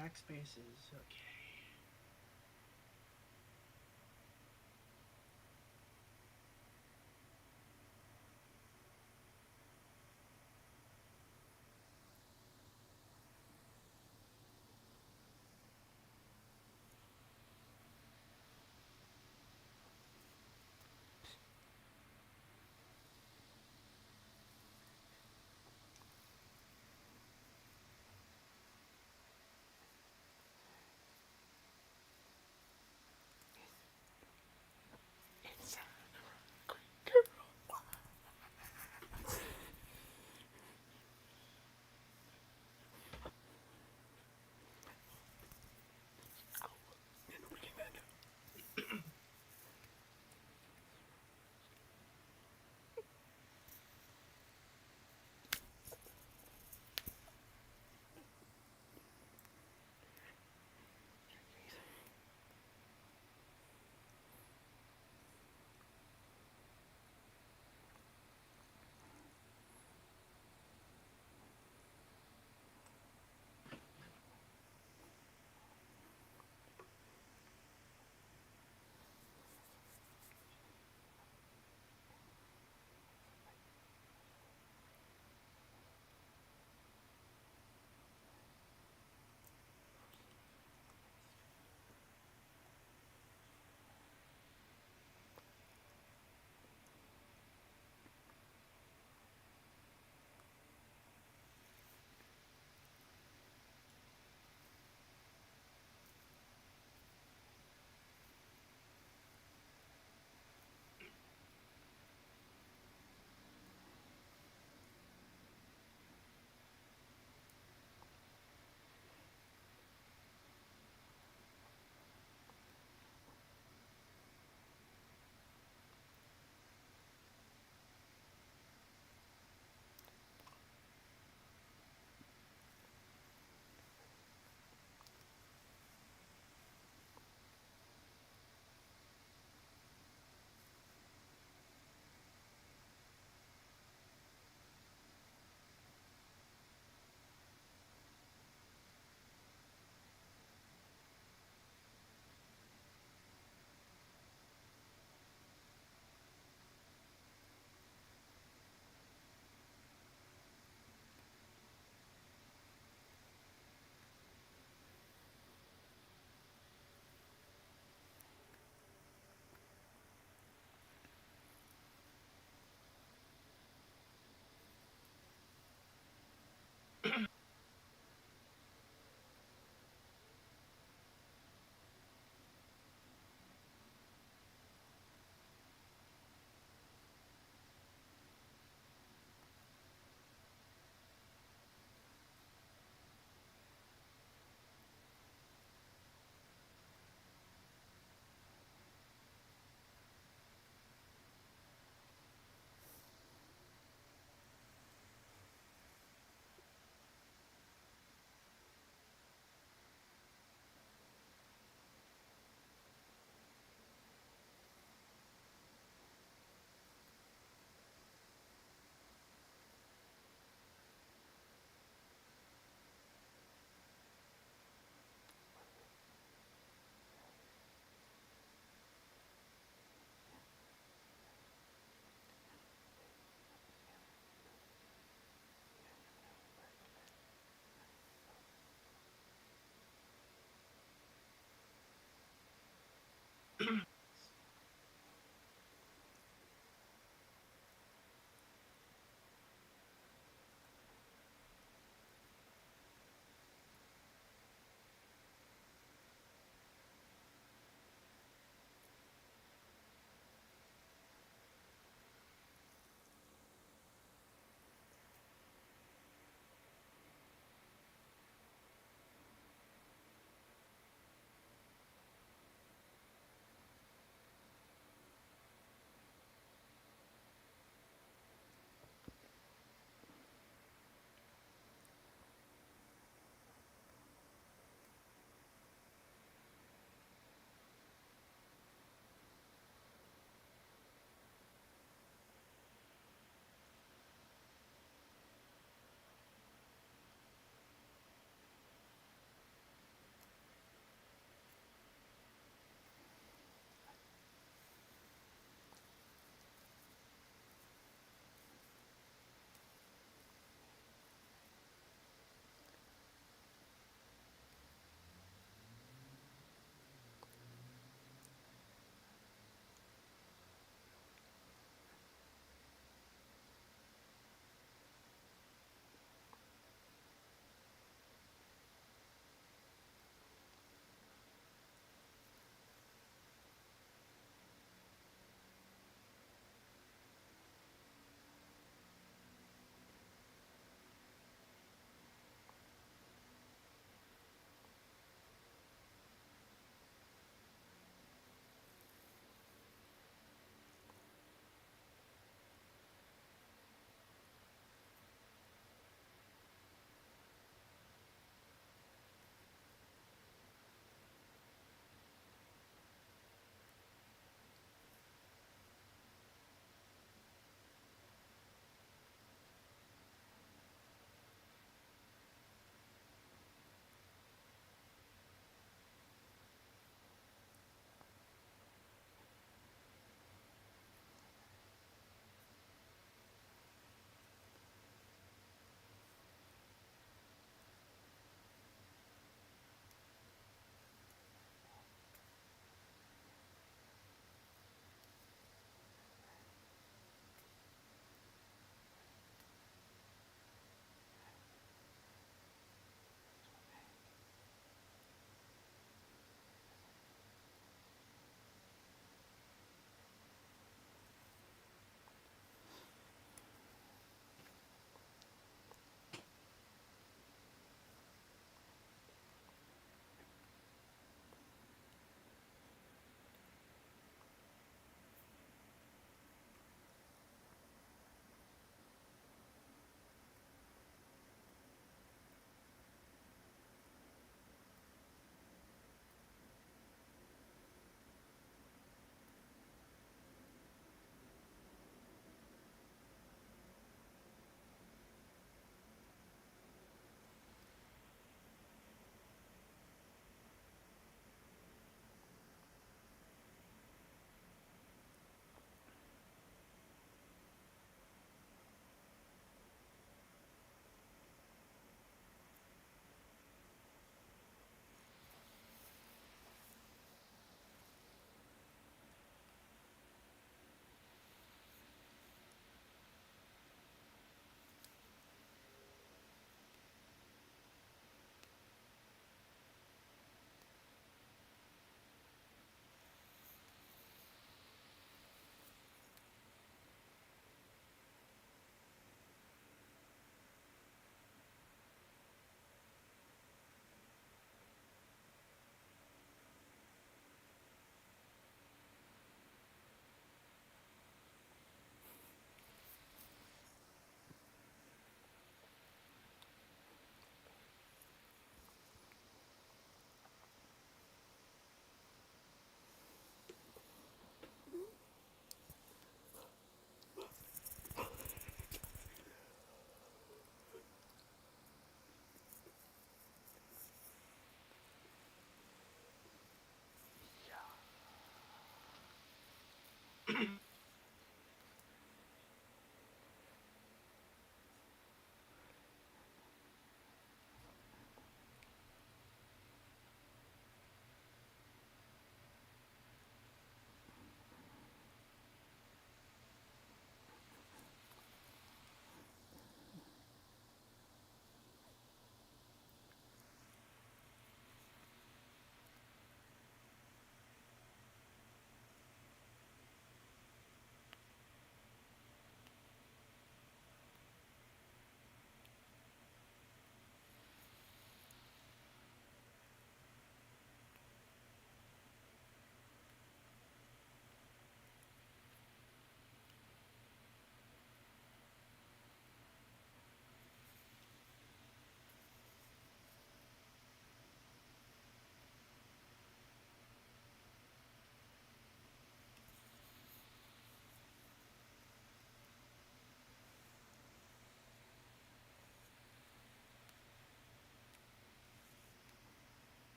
Backspaces. Okay.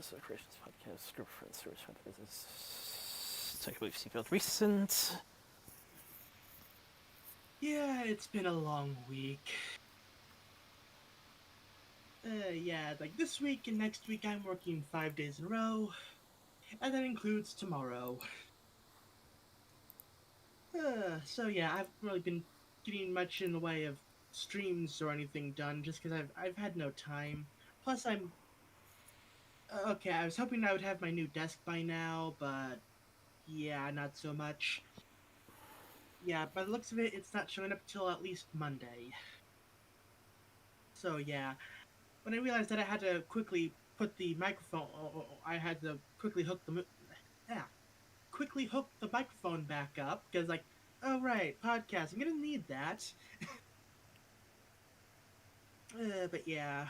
Yoda Soda Creations podcast, group of friends, stories, fun business. Take a belief sequel recent. Yeah, it's been a long week. Yeah, like this week and next week I'm working 5 days in a row, and that includes tomorrow. So yeah, I've really been getting much in the way of streams or anything done just because I've had no time. Plus, I'm okay. I was hoping I would have my new desk by now, but yeah, not so much. Yeah, by the looks of it, it's not showing up till at least Monday. So yeah, when I realized that I had to quickly put the microphone, I had to quickly yeah, quickly hook the microphone back up because, like, oh right, podcast, I'm gonna need that. But yeah,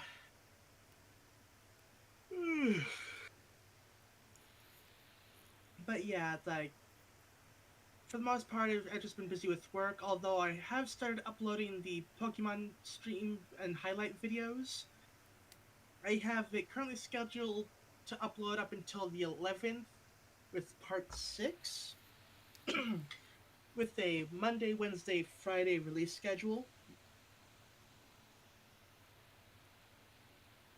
but yeah, it's like for the most part, I've just been busy with work. Although I have started uploading the Pokemon stream and highlight videos. I have it currently scheduled to upload up until the 11th with part 6. With a Monday, Wednesday, Friday release schedule.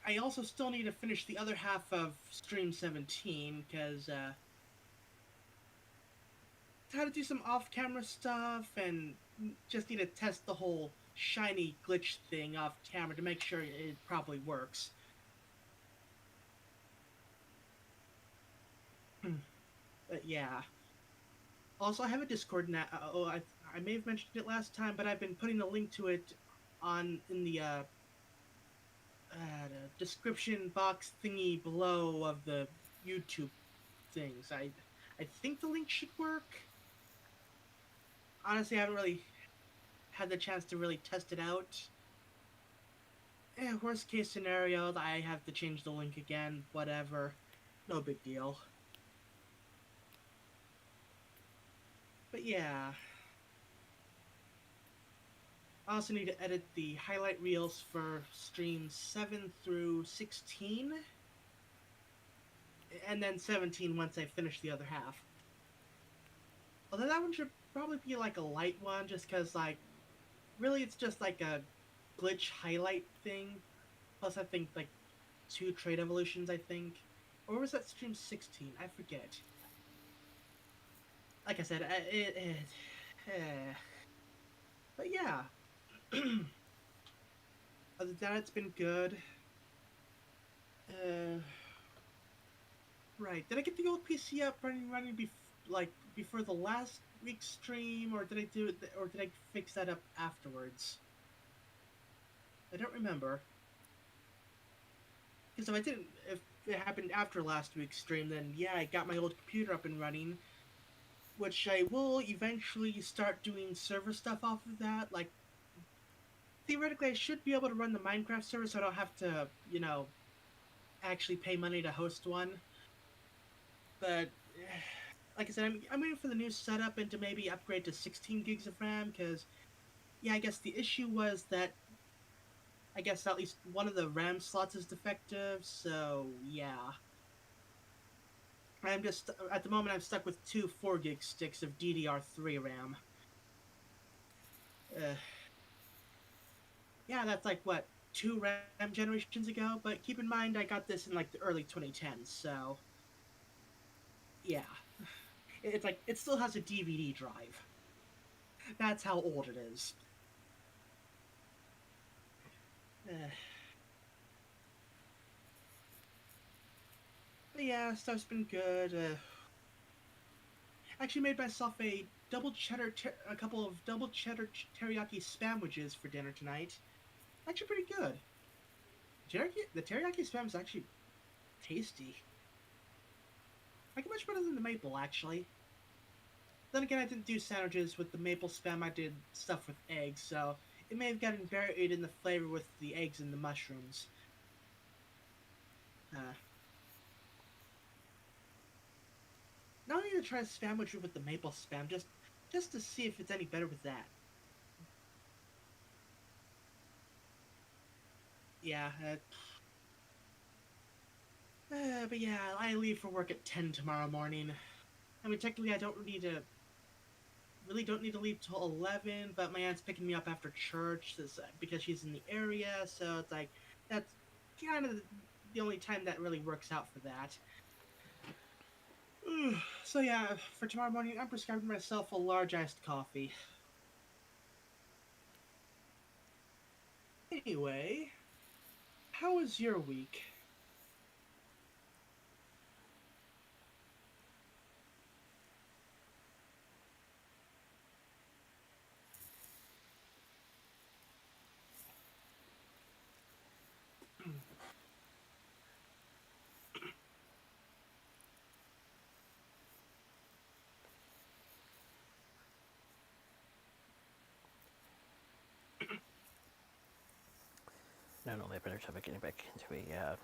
I also still need to finish the other half of Stream 17 because I had to do some off-camera stuff and just need to test the whole shiny glitch thing off camera to make sure it probably works. But yeah. Also, I have a Discord now. I may have mentioned it last time, but I've been putting a link to it on in the description box thingy below of the YouTube things. I think the link should work. Honestly, I haven't really had the chance to really test it out. Worst case scenario, I have to change the link again. Whatever, no big deal. But yeah, I also need to edit the highlight reels for streams 7 through 16, and then 17 once I finish the other half. Although that one should probably be like a light one, just because, like, really it's just like a glitch highlight thing. Plus, I think, like, 2 trade evolutions, I think. Or was that stream 16? I forget. Like I said, eh. But yeah. Other than that, it's been good. Uh, right. Did I get the old PC up running before the last week's stream, or did I do it, or did I fix that up afterwards? I don't remember. Because if it happened after last week's stream, then yeah, I got my old computer up and running, which I will eventually start doing server stuff off of that. Like, theoretically, I should be able to run the Minecraft server, so I don't have to, actually pay money to host one. But like I said, I'm waiting for the new setup and to maybe upgrade to 16 gigs of RAM because, yeah, I guess the issue was that I guess at least one of the RAM slots is defective. So yeah, I'm just at the moment I'm stuck with 2 4 gig sticks of DDR3 RAM. Uh, yeah, that's like what 2 RAM generations ago. But keep in mind, I got this in like the early 2010s, so yeah, it's like it still has a DVD drive. That's how old it is. Uh, but yeah, stuff's been good. Actually made myself a couple of double cheddar teriyaki sandwiches for dinner tonight. Actually, pretty good. The teriyaki spam is actually tasty. Like much better than the maple, actually. Then again, I didn't do sandwiches with the maple spam. I did stuff with eggs, so it may have gotten buried in the flavor with the eggs and the mushrooms. Uh, now I need to try a sandwich with the maple spam just to see if it's any better with that. Yeah, But yeah, I leave for work at 10 tomorrow morning. I mean, technically, I don't need to really don't need to leave till 11, but my aunt's picking me up after church because she's in the area, so it's like that's kind of the only time that really works out for that. So yeah, for tomorrow morning, I'm prescribing myself a large iced coffee. Anyway, how was your week? Not only a better time of getting back into a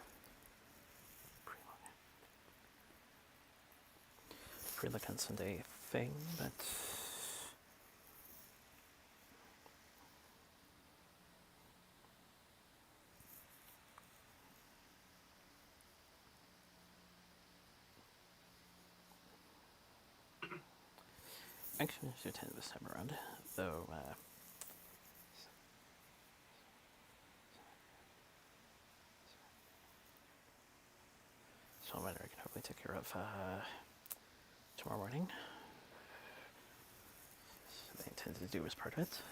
pre-look on Sunday thing, but actually managed to attend this time around, though. So a matter I can hopefully take care of tomorrow morning. So I intended to do as part of it.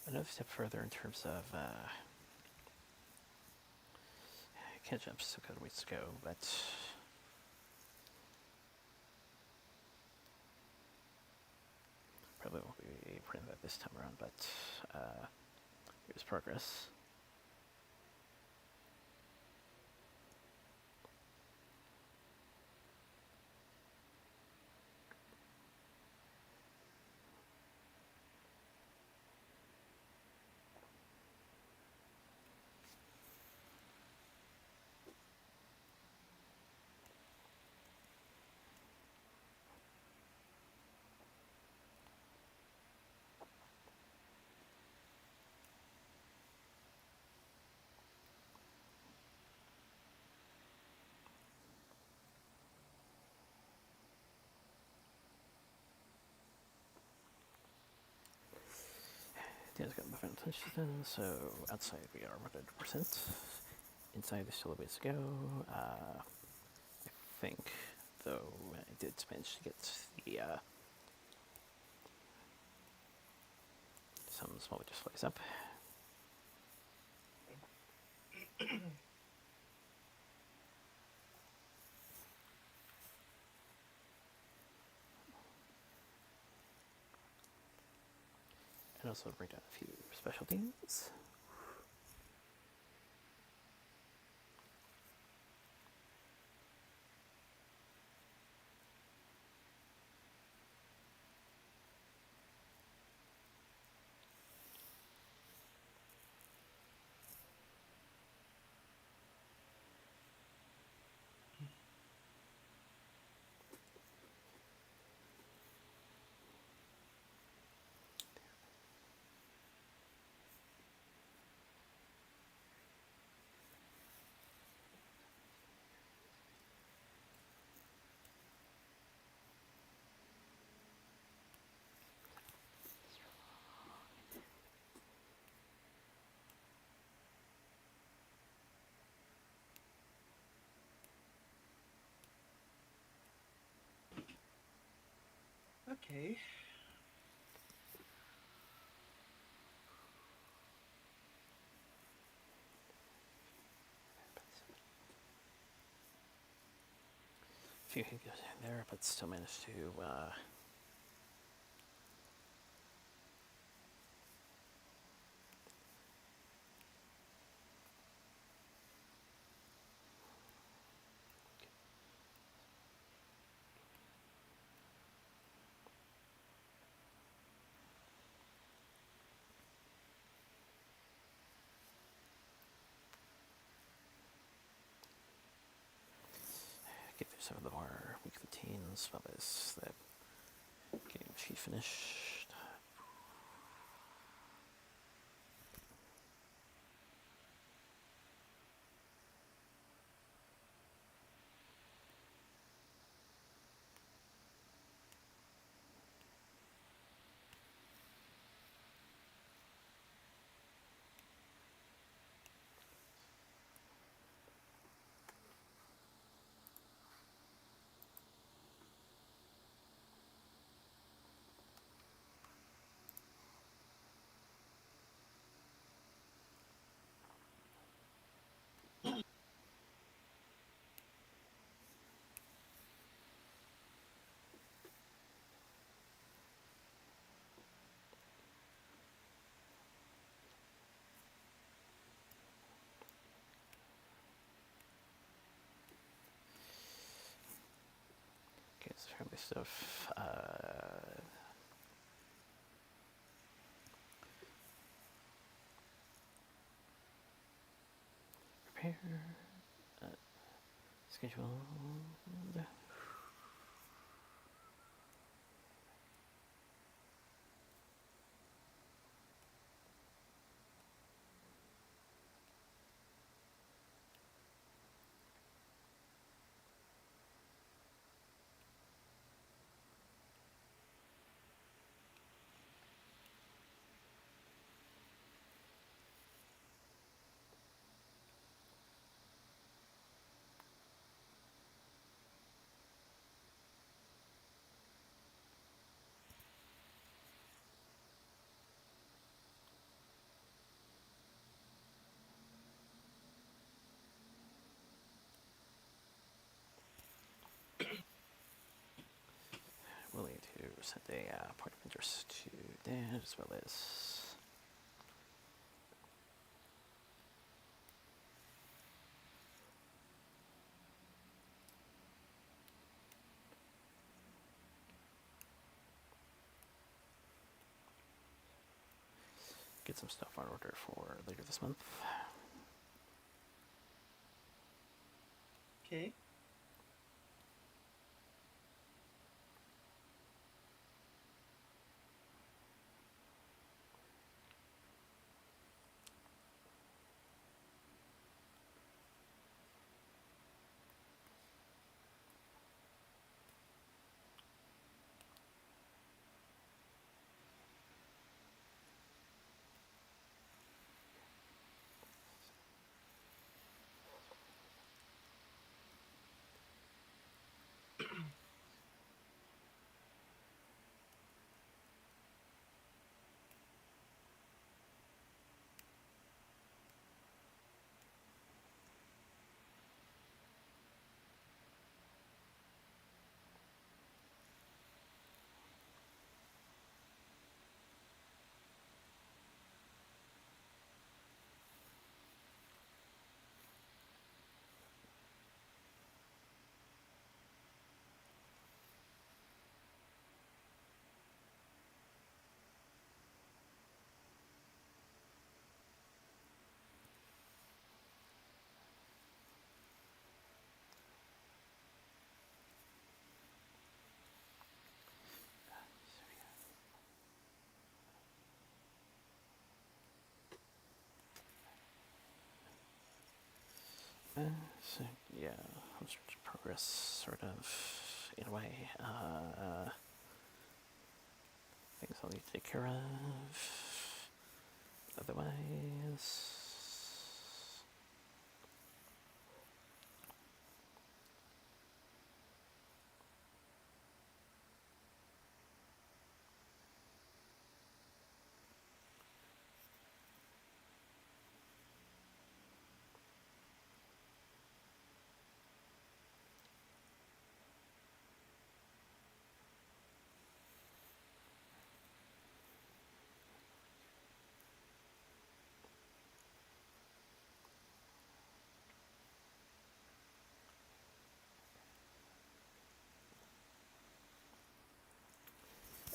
Another step further in terms of catch up, still got a ways to go, but probably won't be printing that this time around, but here's progress. Dan's got movement attention, so outside we are 100%. Inside there's still a ways to go. I think, though, I did manage to get the some small displays up. And also bring down a few specialties. Okay. A few hiccups in there, but still managed to some of the more weekly routines, as well as the getting the sheet finished. Okay, so family stuff. Prepare. Schedule. Willing to send a point of interest to Dan, as well as get some stuff on order for later this month. Okay. So yeah, progress, sort of, in a way. Things I'll need to take care of. Otherwise,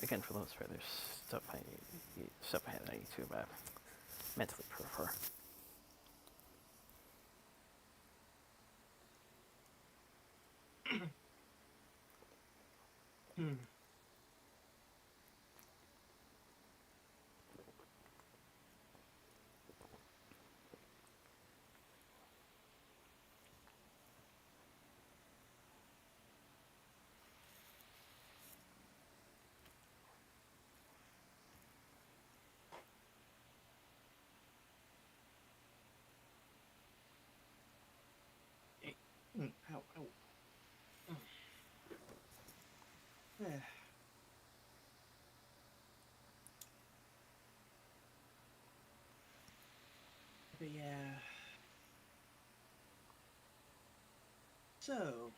again, for those where there's stuff I need to mentally prepare for. Hmm. Eh, Ow, ow. Oh. Eh, but yeah. So,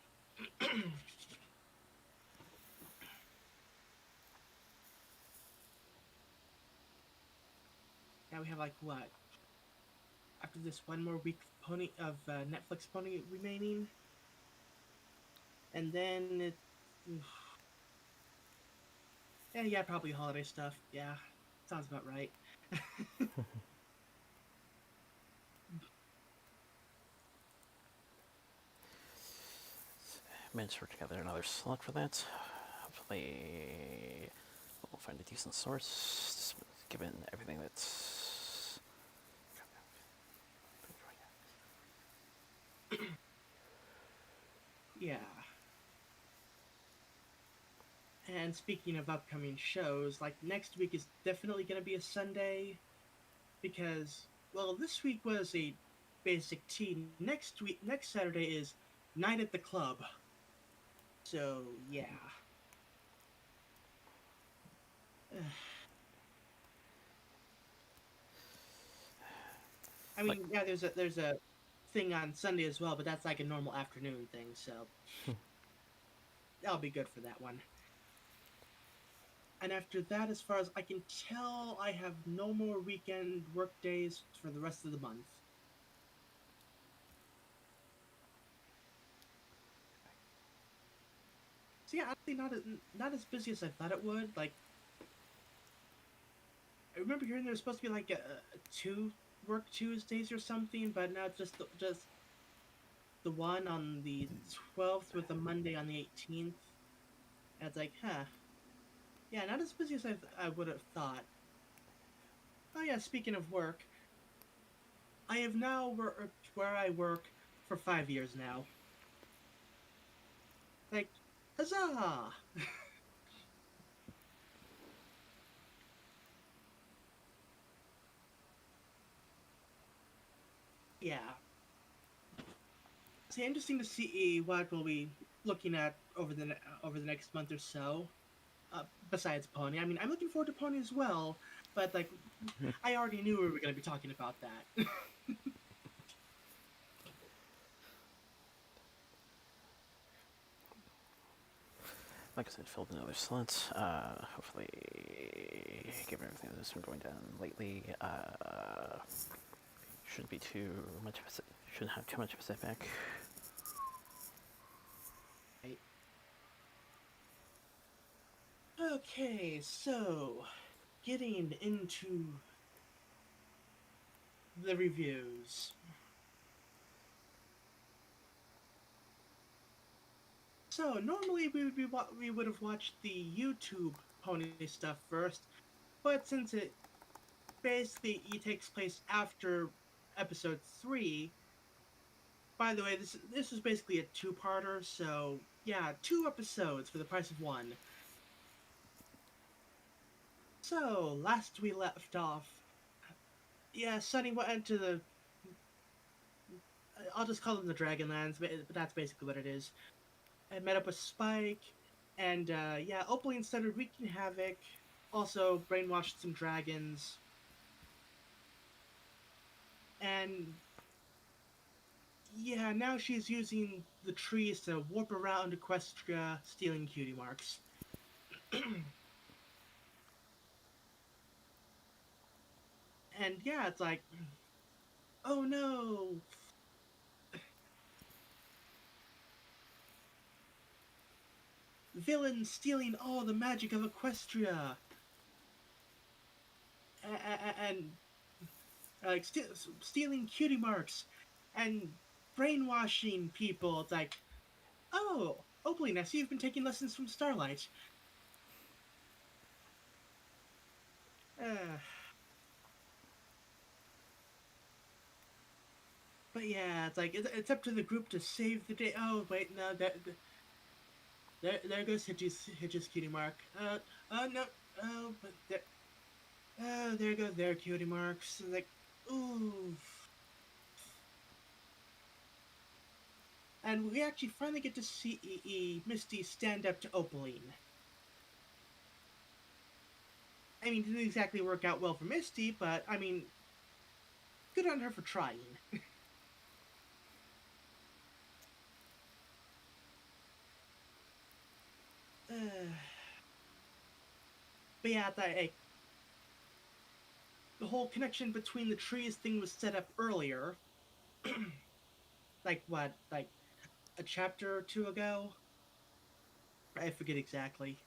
now we have like what? After this one more week of Netflix pony remaining, and then it. Yeah, yeah, probably holiday stuff. Yeah, sounds about right. Managed to work together another slot for that. Hopefully, we'll find a decent source, given everything that's. Yeah. And speaking of upcoming shows, like next week is definitely going to be a Sunday because, well, this week was a basic tea. Next Saturday is Night at the Club. So yeah. I Like, mean, yeah, there's a thing on Sunday as well, but that's like a normal afternoon thing, so that'll be good for that one. And after that, as far as I can tell, I have no more weekend work days for the rest of the month. So yeah, honestly, not as busy as I thought it would. Like I remember hearing there was supposed to be like a two work Tuesdays or something, but now it's just the one on the 12th with the Monday on the 18th. And it's like, huh, yeah, not as busy as I would have thought. Oh yeah, speaking of work, I have now worked where I work for 5 years now. Like, huzzah! Yeah. It's interesting to see what we'll be looking at over the next month or so. Besides Pony, I mean, I'm looking forward to Pony as well. But like, I already knew we were going to be talking about that. like I said, filled another slot. Hopefully, given everything that's been going down lately, shouldn't be too much. Shouldn't have too much of a setback. Right. Okay, so getting into the reviews. So normally we would have watched the YouTube Pony stuff first, but since it takes place after episode 3. By the way, this is basically a two-parter, so yeah, 2 episodes for the price of one. So last we left off, yeah, Sunny went into the. I'll just call them the Dragonlands, but that's basically what it is. I met up with Spike, and yeah, Opaline started wreaking havoc. Also brainwashed some dragons, and yeah, now she's using the trees to warp around Equestria, stealing cutie marks. And yeah, it's like, oh no, villain stealing all the magic of Equestria, and like stealing cutie marks, and brainwashing people. It's like, oh, Opaline, I see you've been taking lessons from Starlight. Uh, but yeah, it's like it's up to the group to save the day. Oh wait, no, there goes Hitch's cutie mark. No, oh, but there goes their cutie marks. Like, ooh. And we actually finally get to see Misty stand up to Opaline. I mean, it didn't exactly work out well for Misty, but I mean, good on her for trying. uh, but yeah, the whole connection between the trees thing was set up earlier. Like what? Like a chapter or two ago? I forget exactly.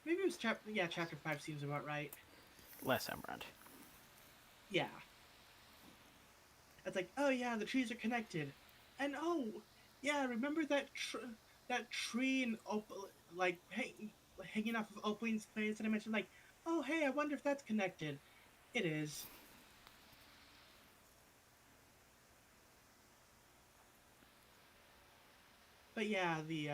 Maybe it was chapter 5 seems about right. Last time around. Yeah. It's like, oh yeah, the trees are connected. And oh, yeah, remember that tree and like hanging off of Opaline's place that I mentioned like, oh hey, I wonder if that's connected. It is. But yeah, the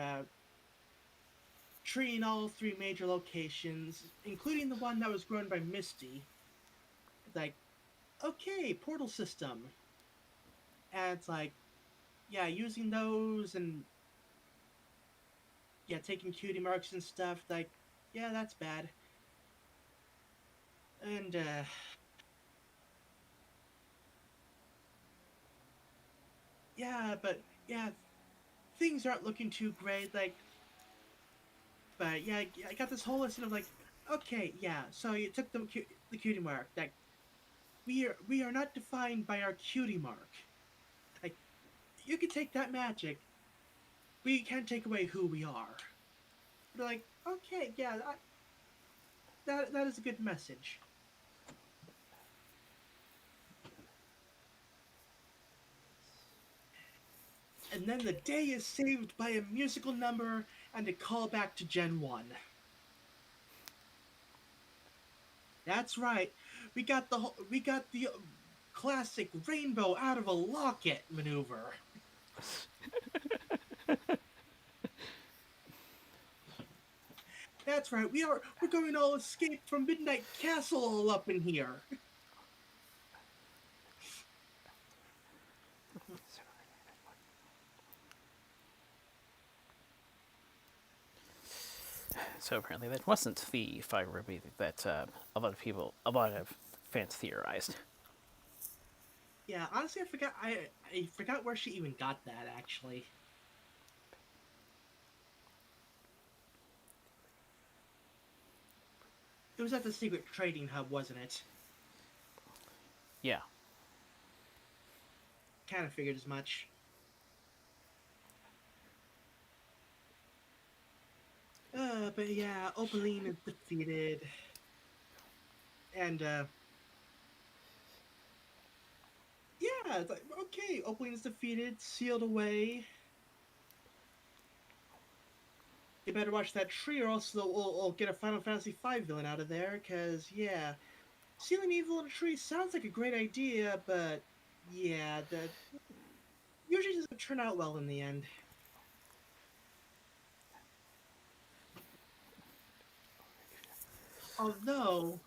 tree in all three major locations, including the one that was grown by Misty. It's like, okay, portal system. And it's like, yeah, using those and yeah, taking cutie marks and stuff, like, yeah, that's bad. And yeah, but yeah, things aren't looking too great. Like, but yeah, I got this whole lesson of like, okay, yeah, so you took the cutie mark. Like, we are not defined by our cutie mark. Like, you can take that magic, we can't take away who we are. They're like, okay, yeah, that is a good message. And then the day is saved by a musical number and a callback to Gen 1. That's right. We got the classic rainbow out of a locket maneuver. That's right. We're going all escape from Midnight Castle all up in here. So apparently that wasn't the fire ruby that a lot of fans theorized. Yeah, honestly, I forgot where she even got that. Actually, it was at the secret trading hub, wasn't it? Yeah. Kind of figured as much. But yeah, Opaline is defeated, and yeah, it's like okay, Opaline is defeated, sealed away. You better watch that tree, or else we'll get a Final Fantasy V villain out of there. Cause yeah, sealing evil in a tree sounds like a great idea, but yeah, that usually doesn't turn out well in the end. Although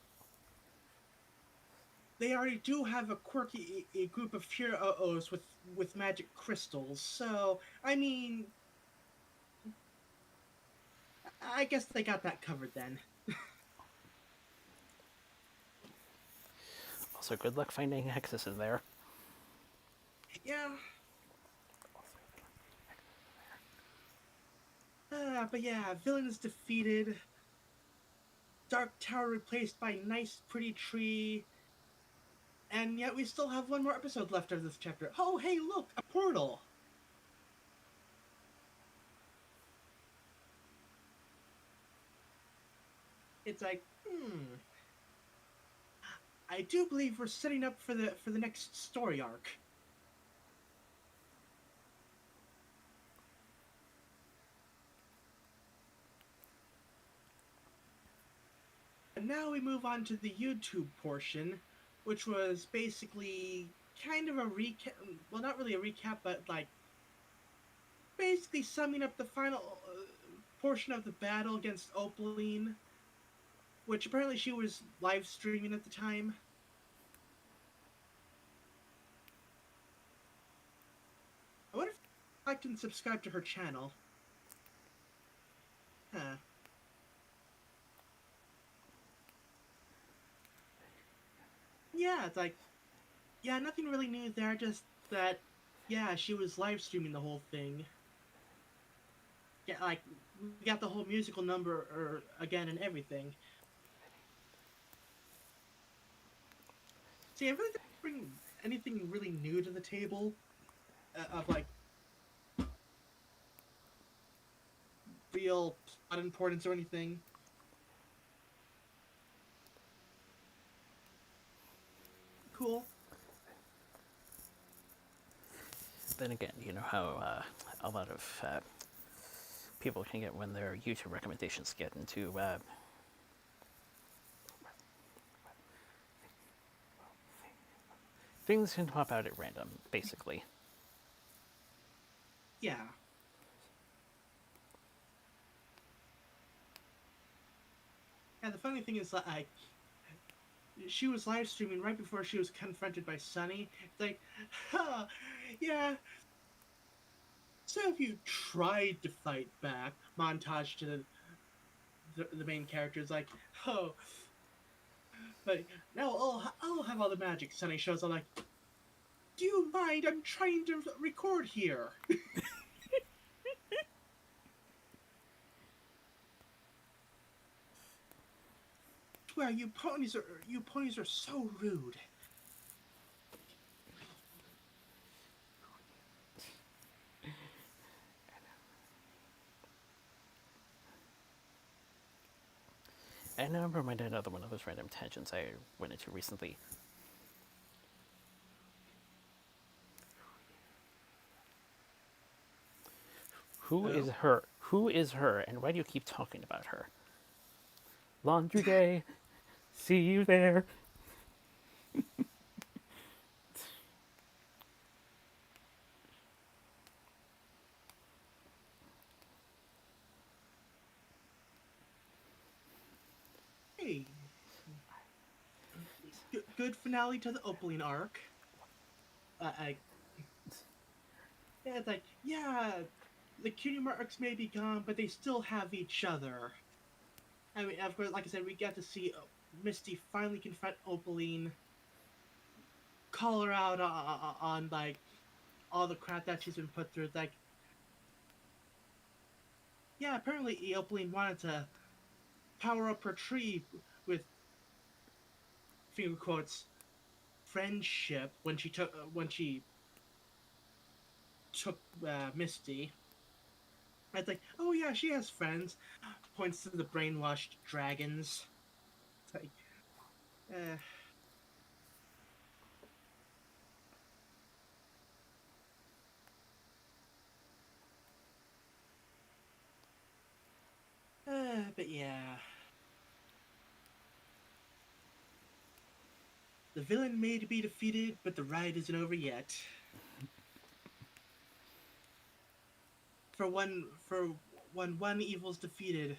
they already do have a quirky a group of Heroes with magic crystals, so I mean, I guess they got that covered then. Also, good luck finding Hexus in there. Yeah, but yeah, villain is defeated. Dark Tower replaced by nice, pretty tree. And yet we still have one more episode left of this chapter. Oh, hey, look, a portal. It's like, I do believe we're setting up for the next story arc. And now we move on to the YouTube portion, which was basically kind of a recap. Well, not really a recap, but like basically summing up the final portion of the battle against Opaline, which apparently she was live streaming at the time. I wonder if I can subscribe to her channel. Huh. Yeah, it's like, yeah, nothing really new there, just that, yeah, she was live streaming the whole thing. Yeah, like, we got the whole musical number again and everything. See, I really didn't bring anything really new to the table of like real plot importance or anything. Cool. Then again, you know how a lot of people can get when their YouTube recommendations get into things can pop out at random, basically. Yeah. And the funny thing is, like, she was live streaming right before she was confronted by Sunny. It's like, huh, yeah. So if you tried to fight back, montage to the main characters, like, oh, but now I'll have all the magic. Sunny shows up like, do you mind? I'm trying to record here. Swear, you ponies are so rude. And now I'm reminded of another one of those random tangents I went into recently. Who is Oh. her? Who is her, and why do you keep talking about her? Laundry day. See you there. Hey, good finale to the Opaline arc. I Yeah, it's like, yeah, the cutie marks may be gone, but they still have each other. I mean, of course, like I said, we got to see Misty finally confront Opaline, call her out on like all the crap that she's been put through. It's like, yeah, apparently Opaline wanted to power up her tree with finger quotes friendship when she took Misty. It's like, oh yeah, she has friends. Points to the brainwashed dragons. It's like, eh. But yeah. The villain may be defeated, but the ride isn't over yet. For when one evil's defeated,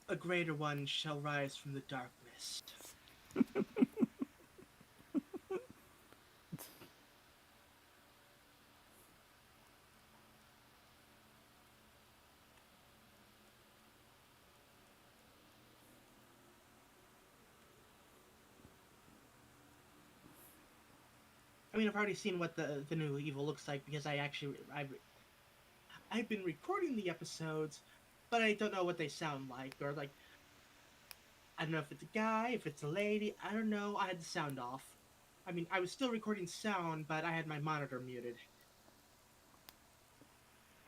a greater one shall rise from the darkness. I mean, I've already seen what the new evil looks like because I've been recording the episodes, but I don't know what they sound like or like I don't know if it's a guy, if it's a lady. I don't know. I had the sound off. I mean, I was still recording sound, but I had my monitor muted.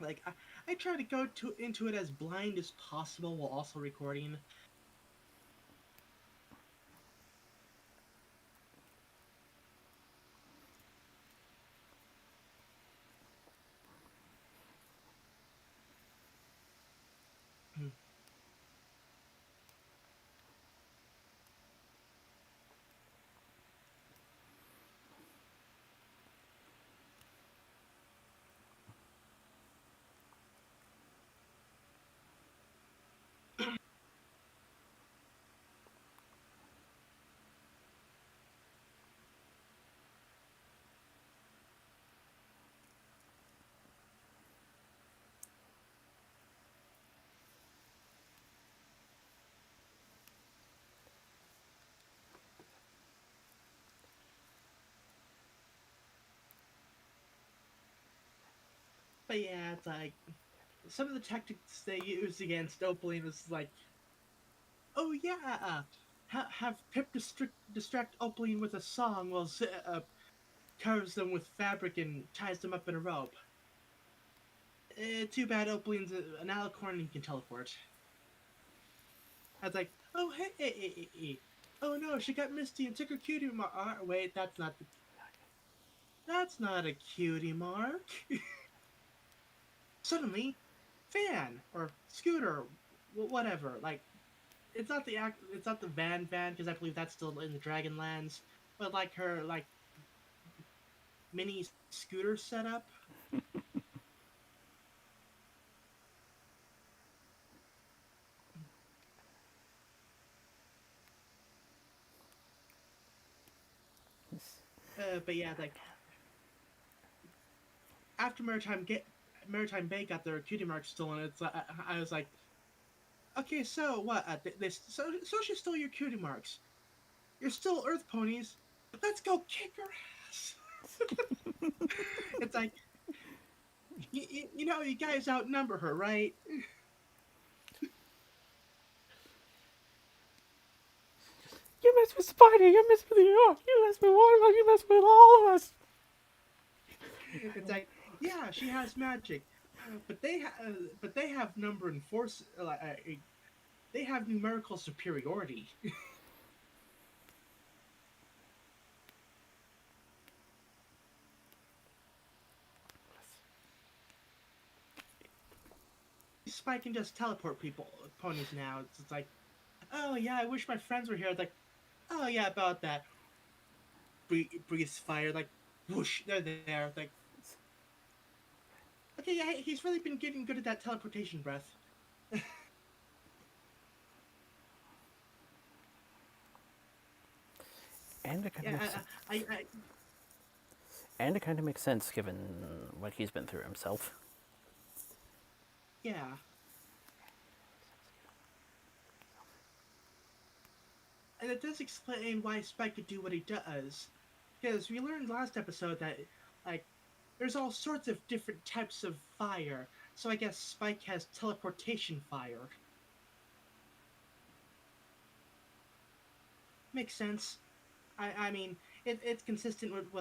Like I try to go into it as blind as possible while also recording. But yeah, it's like some of the tactics they used against Opaline was like, oh yeah, have Pip distract Opaline with a song while covers them with fabric and ties them up in a rope. Too bad Opaline's an alicorn and he can teleport. I was like, oh hey. Oh no, she got Misty and took her cutie mark. Wait, that's not a cutie mark. Suddenly, Van or Scooter, whatever. Like, it's not the Van because I believe that's still in the Dragonlands, but like her like mini scooter setup. But yeah, like after Maritime Bay got their cutie mark stolen, I was like, okay, so what? So she stole your cutie marks. You're still Earth ponies. Let's go kick her ass. It's like you know you guys outnumber her, right? You mess with Spidey, you mess with you, you mess with Watermelon, you mess with all of us. It's like yeah, she has magic, but they have number and force. They have numerical superiority. Spike can just teleport ponies now. It's like, oh yeah, I wish my friends were here. It's like, oh yeah, about that. Breathes fire, like, whoosh, they're there. Like, okay, yeah, he's really been getting good at that teleportation breath. And it kind of Yeah, makes and it kind of makes sense given what he's been through himself. yeah. And it does explain why Spike could do what he does. Because we learned last episode that, like, there's all sorts of different types of fire. So I guess Spike has teleportation fire. Makes sense. I mean, it's consistent with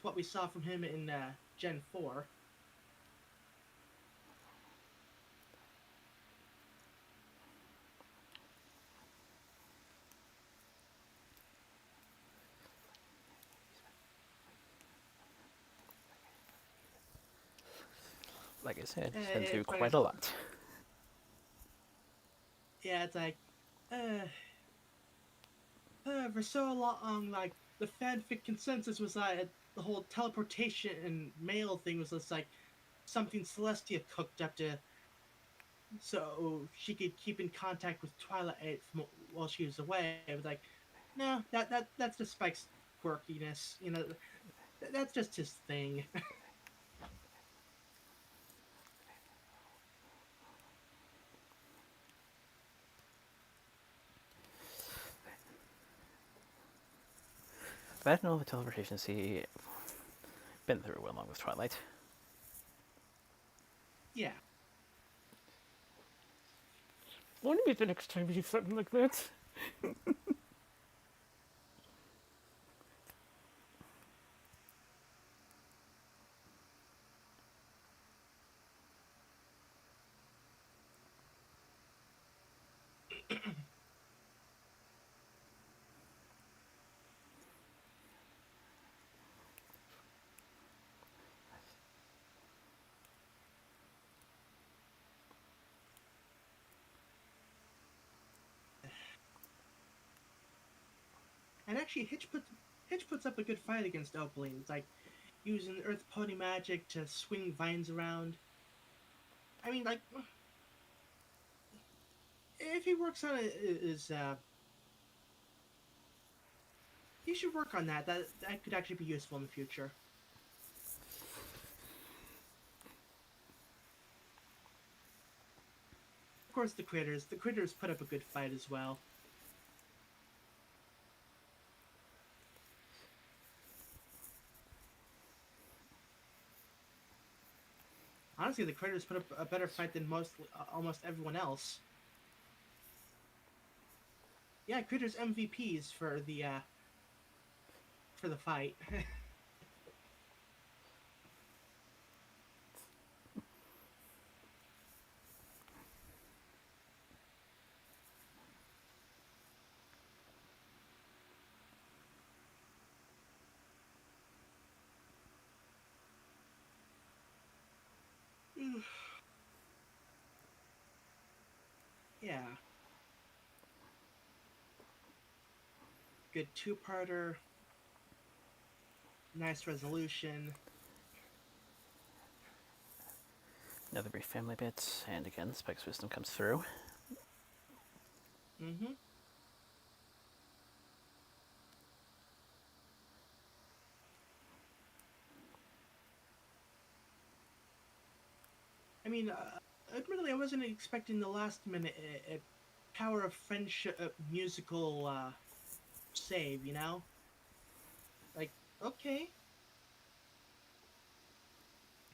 what we saw from him in Gen 4. Like I said, he's been through It's quite a lot. yeah, it's like, uh, for so long, like the fanfic consensus was that the whole teleportation and mail thing was just like something Celestia cooked up to, so she could keep in contact with Twilight while she was away. It was like, no, that's just Spike's quirkiness. You know, that's just his thing. Imagine all the teleportations he been through along with Twilight. Yeah. Wouldn't it be the next time you do something like that? And actually, Hitch puts up a good fight against Opaline. It's like using Earth Pony magic to swing vines around. I mean, like, if he works on he should work on that. That could actually be useful in the future. Of course, the critters put up a good fight as well. Honestly, the Critters put up a better fight than almost everyone else. Yeah, Critters MVPs for the fight. Yeah, good two-parter, nice resolution. Another brief family bit, and again, Spike's wisdom comes through. Mm-hmm. I mean, admittedly, I wasn't expecting the last minute power of friendship musical save. Like, okay,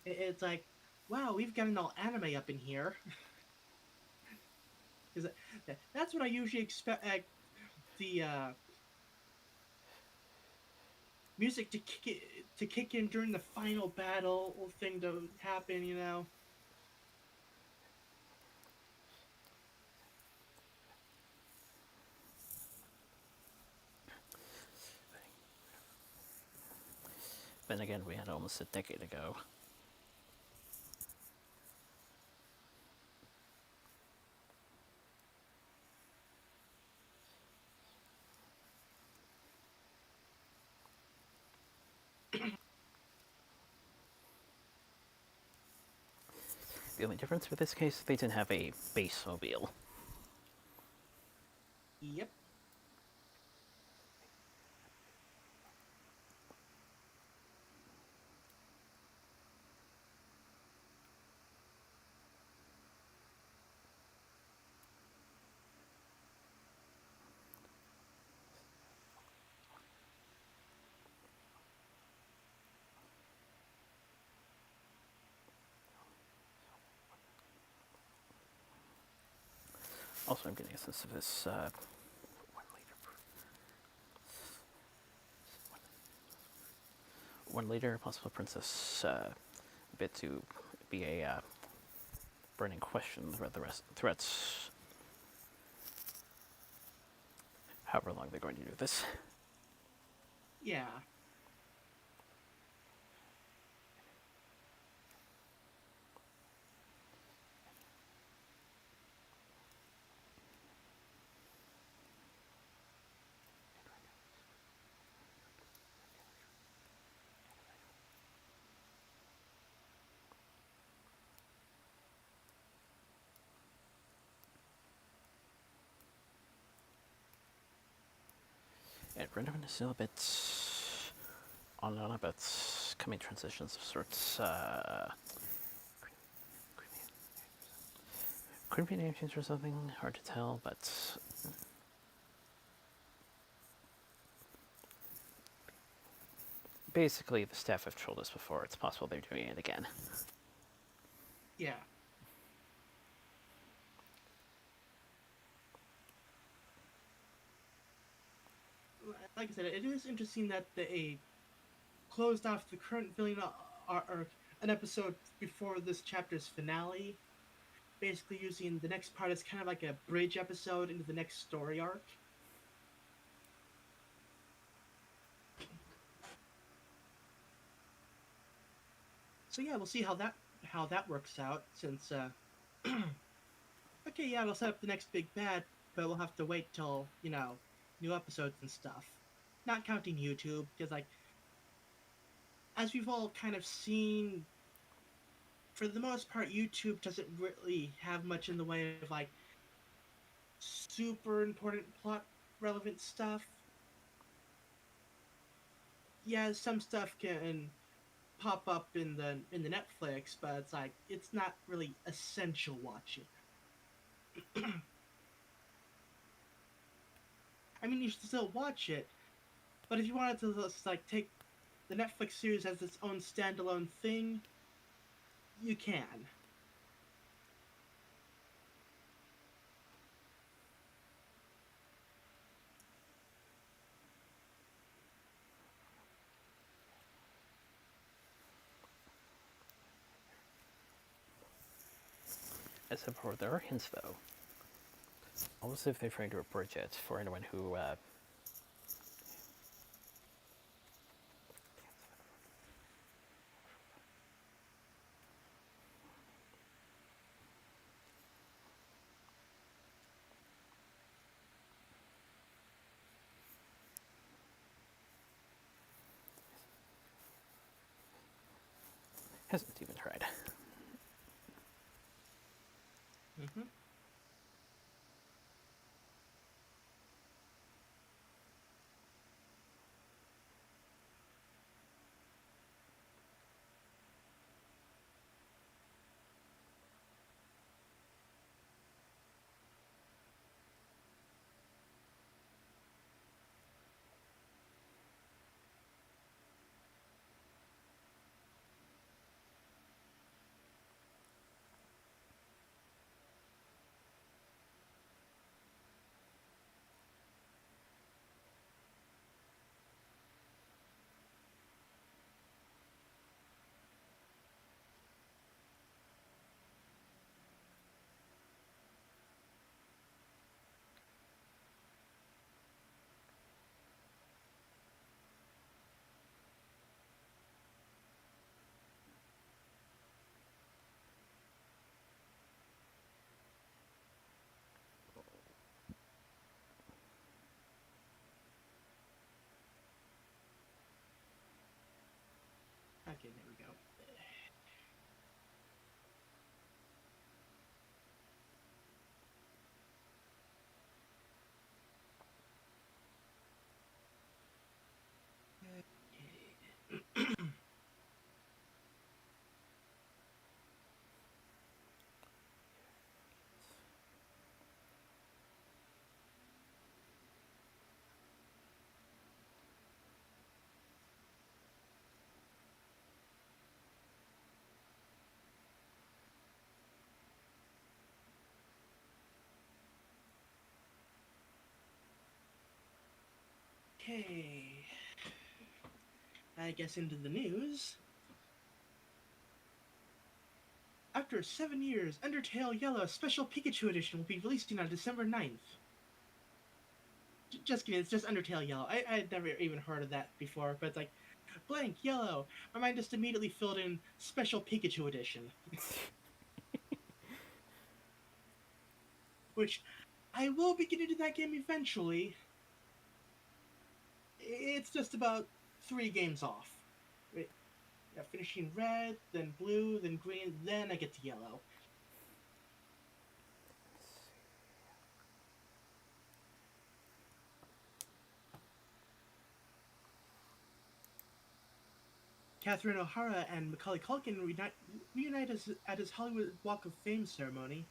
it's like, wow, we've got an all anime up in here. Because that's what I usually expect the music to kick in during the final battle thing to happen. Then again, we had almost a decade ago. The only difference with this case, they didn't have a base mobile. Yep. Also, I'm getting a sense of this one later possible princess bit to be a burning question throughout the rest threats. However long they're going to do this. Yeah. And Renderman is still a bit on and on about coming transitions of sorts. Could be name change or something, hard to tell, but basically the staff have told us before it's possible they're doing it again. Yeah. Like I said, it is interesting that they closed off the current villain arc an episode before this chapter's finale, basically using the next part as kind of like a bridge episode into the next story arc. So yeah, we'll see how that works out. Since okay, yeah, it'll set up the next big bad, but we'll have to wait till new episodes and stuff. Not counting YouTube, because like as we've all kind of seen, for the most part, YouTube doesn't really have much in the way of like super important plot relevant stuff. Yeah, some stuff can pop up in the Netflix, but it's like it's not really essential watching. I mean, you should still watch it, but if you wanted to just like take the Netflix series as its own standalone thing, you can. As for there are hints though. Also, if they're trying to approach it, for anyone who hasn't even tried. Mm-hmm. Okay, there we go. Okay. I guess into the news. After 7 years, Undertale Yellow Special Pikachu Edition will be releasing on December 9th. Just kidding, it's just Undertale Yellow. I had never even heard of that before, but it's like, blank, yellow. My mind just immediately filled in Special Pikachu Edition. Which I will be getting to that game eventually. It's just about 3 games off. Yeah, finishing red, then blue, then green, then I get to yellow. Catherine O'Hara and Macaulay Culkin reunite at his Hollywood Walk of Fame ceremony.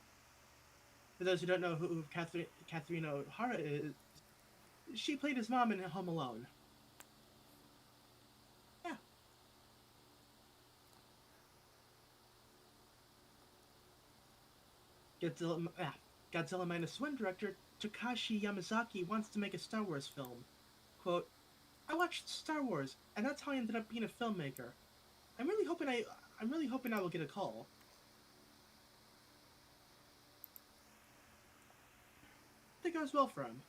For those who don't know who Catherine O'Hara is, she played his mom in Home Alone. Yeah. Godzilla Minus One director Takashi Yamazaki wants to make a Star Wars film. Quote, I watched Star Wars, and that's how I ended up being a filmmaker. I'm really hoping I will get a call. I think it goes well for him.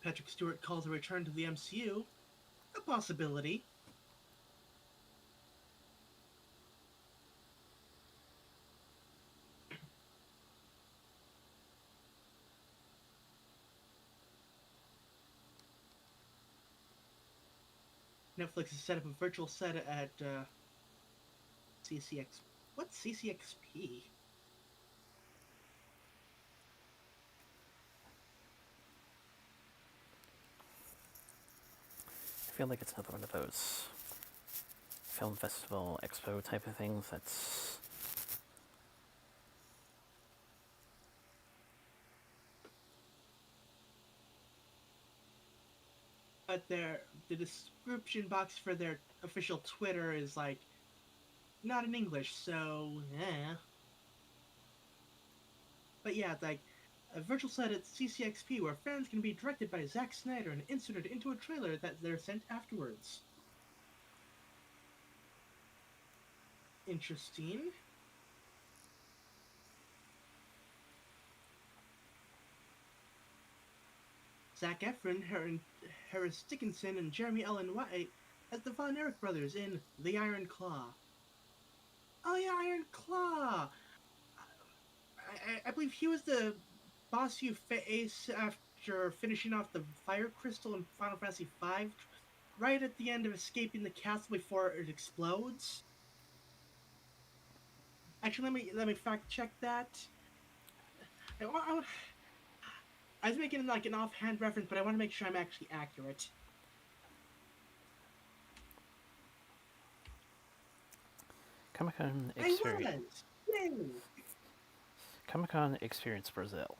Patrick Stewart calls a return to the MCU a possibility. Netflix has set up a virtual set at CCX. What's CCXP? I feel like it's another one of those film festival expo type of things that's but the description box for their official Twitter is like not in English, so eh. But yeah, like a virtual set at CCXP where fans can be directed by Zack Snyder and inserted into a trailer that they're sent afterwards. Interesting. Zac Efron, Harris Dickinson, and Jeremy Allen White as the Von Erich brothers in The Iron Claw. Oh yeah, Iron Claw! I believe he was the boss you face after finishing off the Fire Crystal in Final Fantasy V, right at the end of escaping the castle before it explodes. Actually, let me fact check that. I was making like an offhand reference, but I want to make sure I'm actually accurate. Comic-Con I was! Yay! Comic-Con Experience Brazil.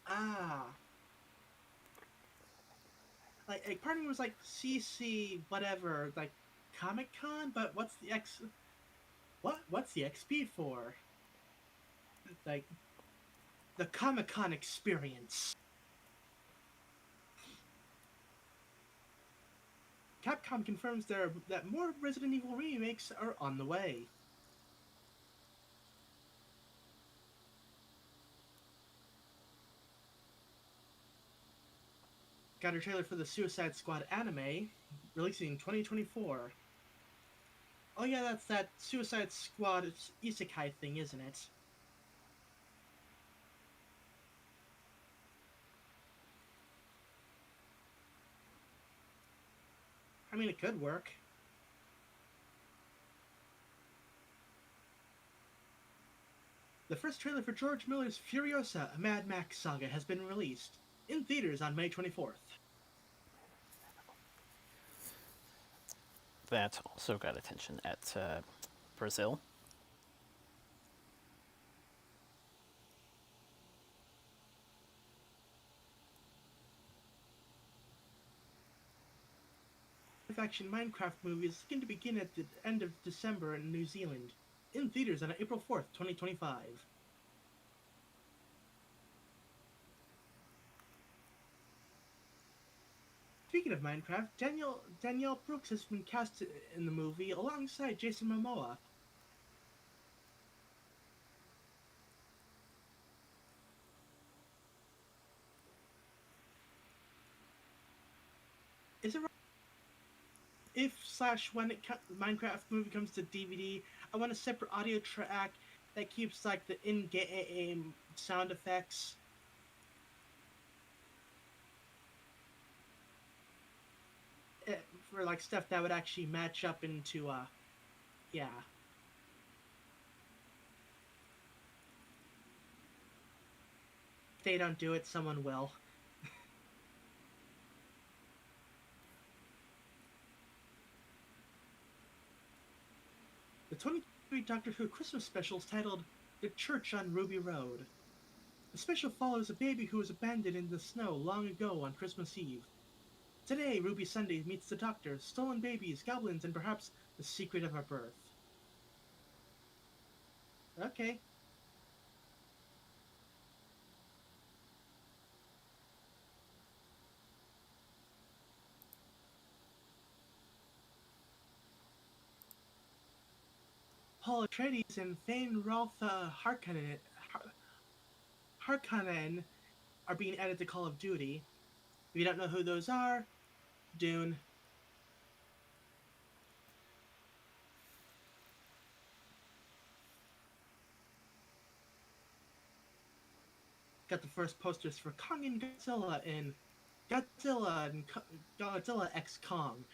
Ah. Like part of me was like CC whatever, like Comic Con, but what's the XP for? Like the Comic Con experience. Capcom confirms that more Resident Evil remakes are on the way. Got a trailer for the Suicide Squad anime, releasing in 2024. Oh yeah, that's that Suicide Squad isekai thing, isn't it? I mean, it could work. The first trailer for George Miller's Furiosa, a Mad Max saga, has been released in theaters on May 24th. That also got attention at Brazil. Live-action Minecraft movie is going to begin at the end of December in New Zealand, in theaters on April 4th, 2025. Speaking of Minecraft, Danielle Brooks has been cast in the movie alongside Jason Momoa. Is it right? If/when Minecraft movie comes to DVD, I want a separate audio track that keeps like the in-game sound effects. For like stuff that would actually match up into yeah. If they don't do it, someone will. The 2023 Doctor Who Christmas special is titled The Church on Ruby Road. The special follows a baby who was abandoned in the snow long ago on Christmas Eve. Today, Ruby Sunday meets the Doctor, stolen babies, goblins, and perhaps the secret of her birth. Okay. Paul Atreides and Thane Ralph Harkonnen are being added to Call of Duty. If you don't know who those are, Dune. Got the first posters for Kong and Godzilla in Godzilla X Kong,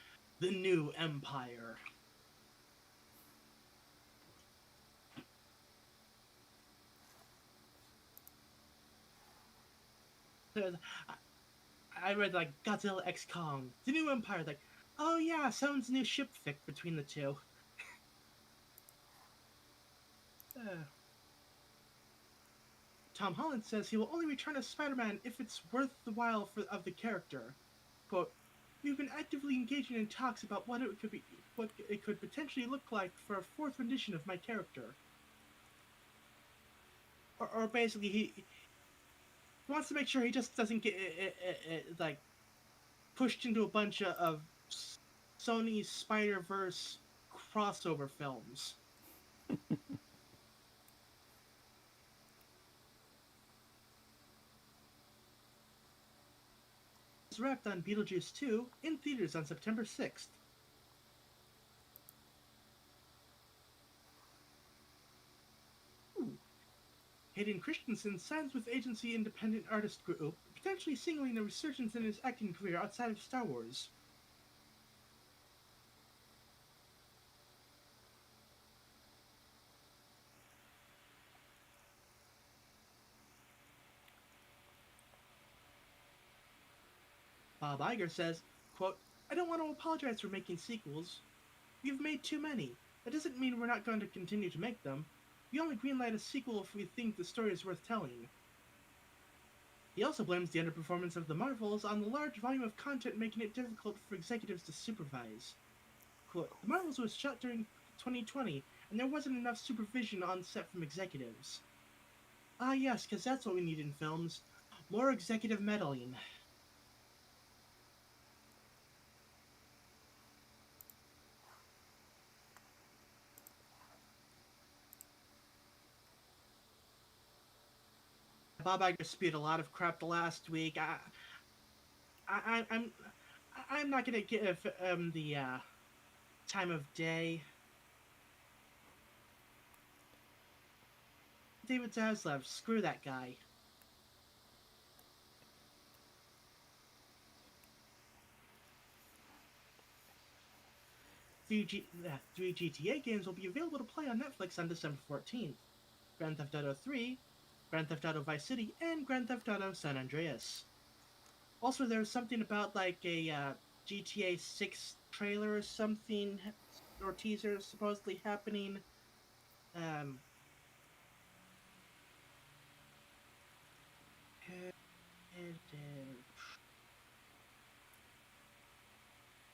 The New Empire. I read like Godzilla X Kong, The New Empire. Like, oh yeah, someone's new ship fic between the two. Uh, Tom Holland says he will only return as Spider-Man if it's worth the while of the character. Quote, we've been actively engaging in talks about what it could potentially look like for a fourth rendition of my character. Or basically, he wants to make sure he just doesn't get like pushed into a bunch of Sony's Spider-Verse crossover films. It's wrapped on Beetlejuice 2 in theaters on September 6th. Ooh. Hayden Christensen signs with agency independent artist group, potentially signaling a resurgence in his acting career outside of Star Wars. Bob Iger says, quote, I don't want to apologize for making sequels. We've made too many. That doesn't mean we're not going to continue to make them. We only greenlight a sequel if we think the story is worth telling. He also blames the underperformance of the Marvels on the large volume of content making it difficult for executives to supervise. Quote, the Marvels was shot during 2020, and there wasn't enough supervision on set from executives. Ah yes, because that's what we need in films. More executive meddling. Bob Iger spewed a lot of crap last week. I, I'm, I'm not gonna give the time of day. David Zaslav, screw that guy. Three GTA games will be available to play on Netflix on December 14th. Grand Theft Auto 3, Grand Theft Auto Vice City, and Grand Theft Auto San Andreas. Also, there was something about like a GTA 6 trailer or something, or teaser supposedly happening. Um,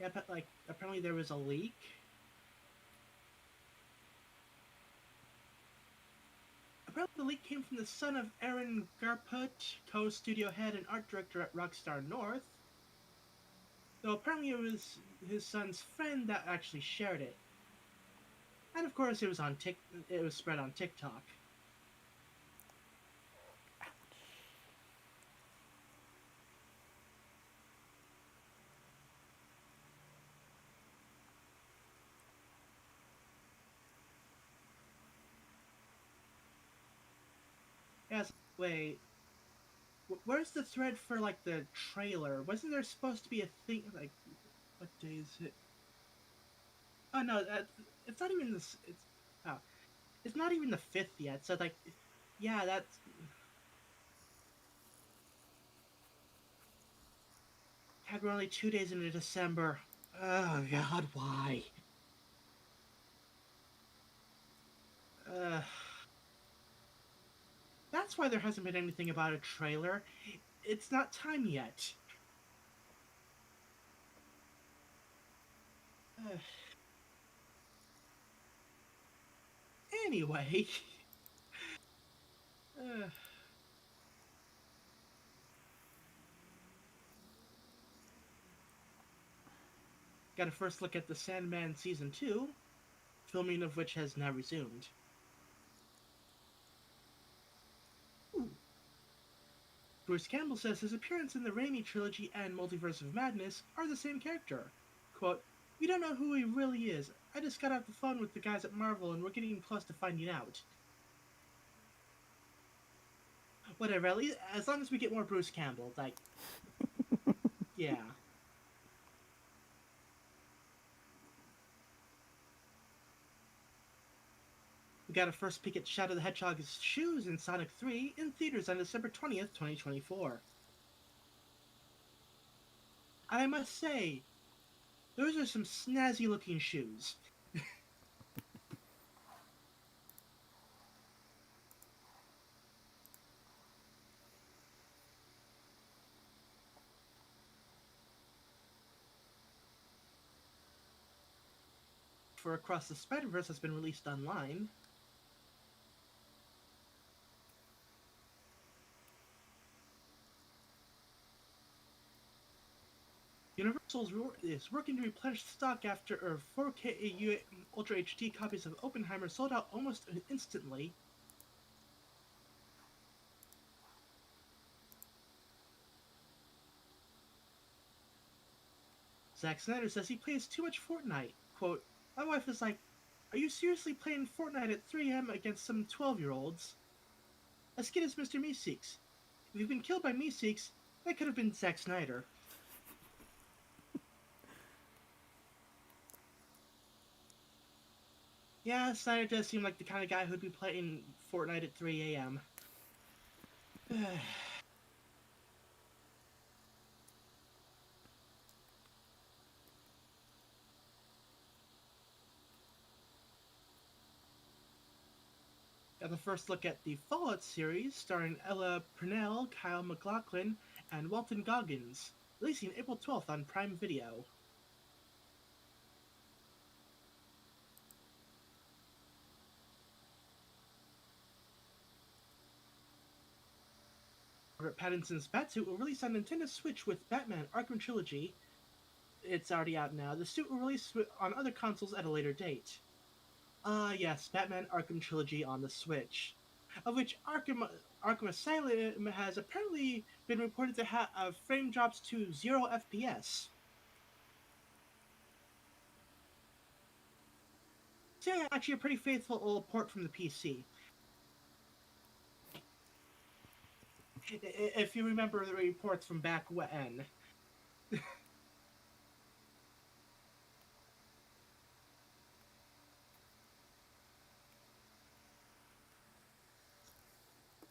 yeah, but like apparently there was a leak. Apparently, the leak came from the son of Aaron Garput, co-studio head and art director at Rockstar North. Though apparently it was his son's friend that actually shared it, and of course it was spread on TikTok. Yes, wait, where's the thread for like the trailer? Wasn't there supposed to be a thing like what day is it? Oh no, it's not even this. Oh, it's not even the 5th yet. So like, yeah, that's. God, we're only 2 days into December. Oh God, why? Uh, that's why there hasn't been anything about a trailer. It's not time yet. Uh, anyway, uh, got a first look at The Sandman Season 2, filming of which has now resumed. Ooh. Bruce Campbell says his appearance in the Raimi trilogy and Multiverse of Madness are the same character. Quote, we don't know who he really is. I just got off the phone with the guys at Marvel and we're getting close to finding out. Whatever, at least, as long as we get more Bruce Campbell, like, yeah. We got a first peek at Shadow the Hedgehog's shoes in Sonic 3 in theaters on December 20th, 2024. And I must say, those are some snazzy looking shoes. for Across the Spider-Verse has been released online. Universal is working to replenish stock after 4K Ultra HD copies of Oppenheimer sold out almost instantly. Zack Snyder says he plays too much Fortnite. Quote, my wife is like, are you seriously playing Fortnite at 3 a.m. against some 12-year-olds? As kid as Mr. Meeseeks. If you've been killed by Meeseeks, that could have been Zack Snyder. Yeah, Snyder does seem like the kind of guy who'd be playing Fortnite at 3 a.m. Got the first look at the Fallout series, starring Ella Purnell, Kyle MacLachlan, and Walton Goggins, releasing April 12th on Prime Video. Robert Pattinson's Batsuit will release on Nintendo Switch with Batman Arkham Trilogy. It's already out now. The suit will release on other consoles at a later date. Yes, Batman Arkham Trilogy on the Switch, of which Arkham Asylum has apparently been reported to have frame drops to 0 FPS. So yeah, actually a pretty faithful old port from the PC. If you remember the reports from back when.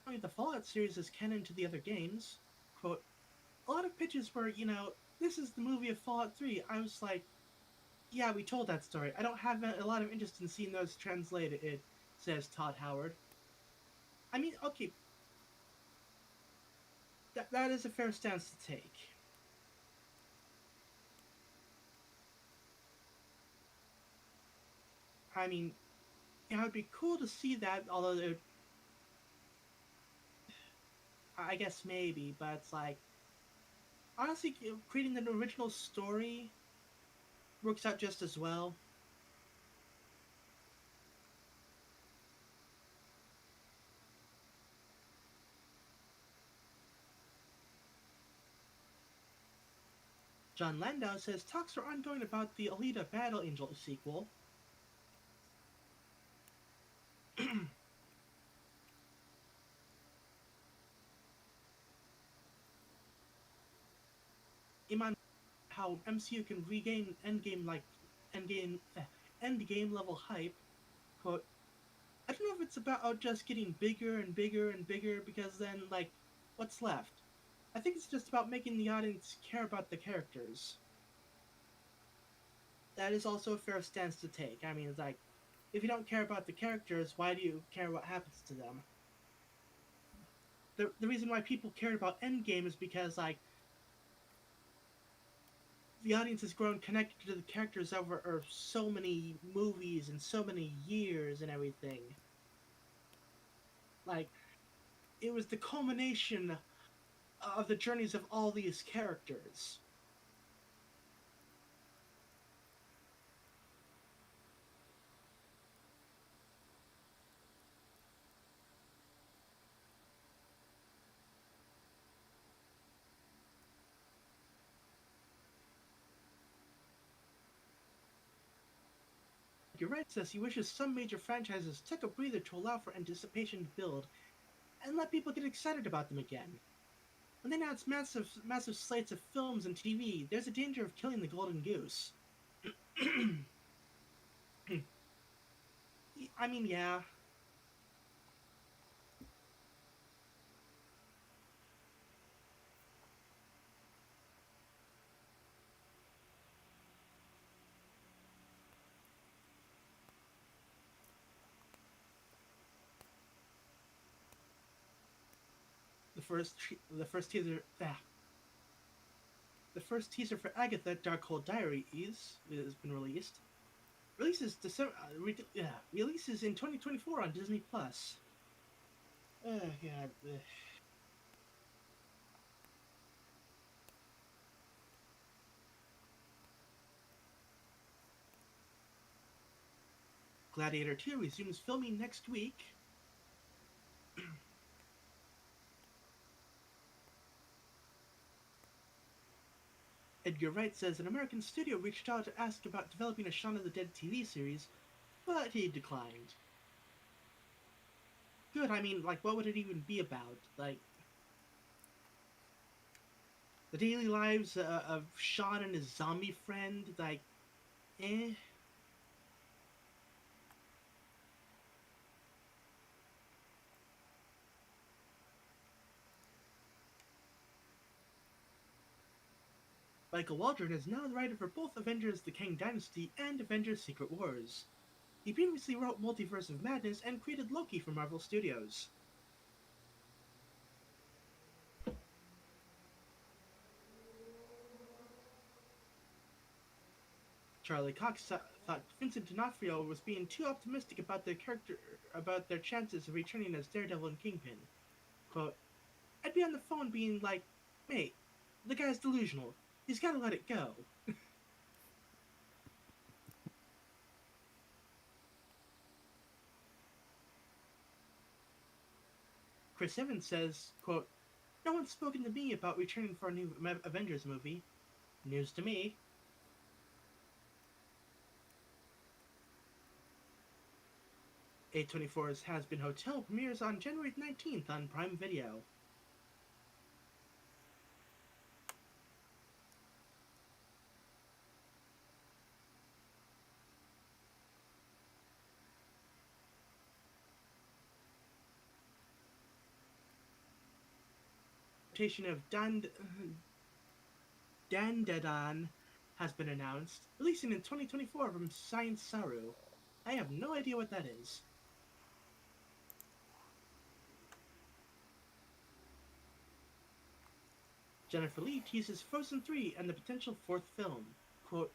I mean, the Fallout series is canon to the other games. Quote, a lot of pitches were, this is the movie of Fallout 3. I was like, yeah, we told that story. I don't have a lot of interest in seeing those translated, says Todd Howard. I mean, okay, that is a fair stance to take. I mean, it would be cool to see that, although I guess maybe, but it's like, honestly, creating an original story works out just as well. John Landau says talks are ongoing about the Alita Battle Angel sequel. Iman, how MCU can regain endgame endgame level hype. Quote, I don't know if it's about just getting bigger and bigger and bigger, because then, like, what's left? I think it's just about making the audience care about the characters. That is also a fair stance to take. I mean, it's like, if you don't care about the characters, why do you care what happens to them? The reason why people cared about Endgame is because, like, the audience has grown connected to the characters over so many movies and so many years and everything. Like, it was the culmination of the journeys of all these characters. Garrett says he wishes some major franchises took a breather to allow for anticipation to build and let people get excited about them again. When they announce massive slates of films and TV, there's a danger of killing the golden goose. I mean, yeah. The first teaser, the first teaser for Agatha: Darkhold Diaries has been released. releases in 2024 on Disney Plus. Oh god. Ugh. Gladiator 2 resumes filming next week. Edgar Wright says an American studio reached out to ask about developing a Shaun of the Dead TV series, but he declined. Good, I mean, like, what would it even be about? Like, the daily lives of Shaun and his zombie friend? Like, eh? Michael Waldron is now the writer for both Avengers The Kang Dynasty and Avengers Secret Wars. He previously wrote Multiverse of Madness and created Loki for Marvel Studios. Charlie Cox thought Vincent D'Onofrio was being too optimistic about their chances of returning as Daredevil and Kingpin. Quote, I'd be on the phone being like, mate, the guy's delusional. He's gotta let it go. Chris Evans says, quote, no one's spoken to me about returning for a new Avengers movie. News to me. A24's Has Been Hotel premieres on January 19th on Prime Video. Adaptation of Dandadan has been announced, releasing in 2024 from Science Saru. I have no idea what that is. Jennifer Lee teases Frozen 3 and the potential fourth film. Quote,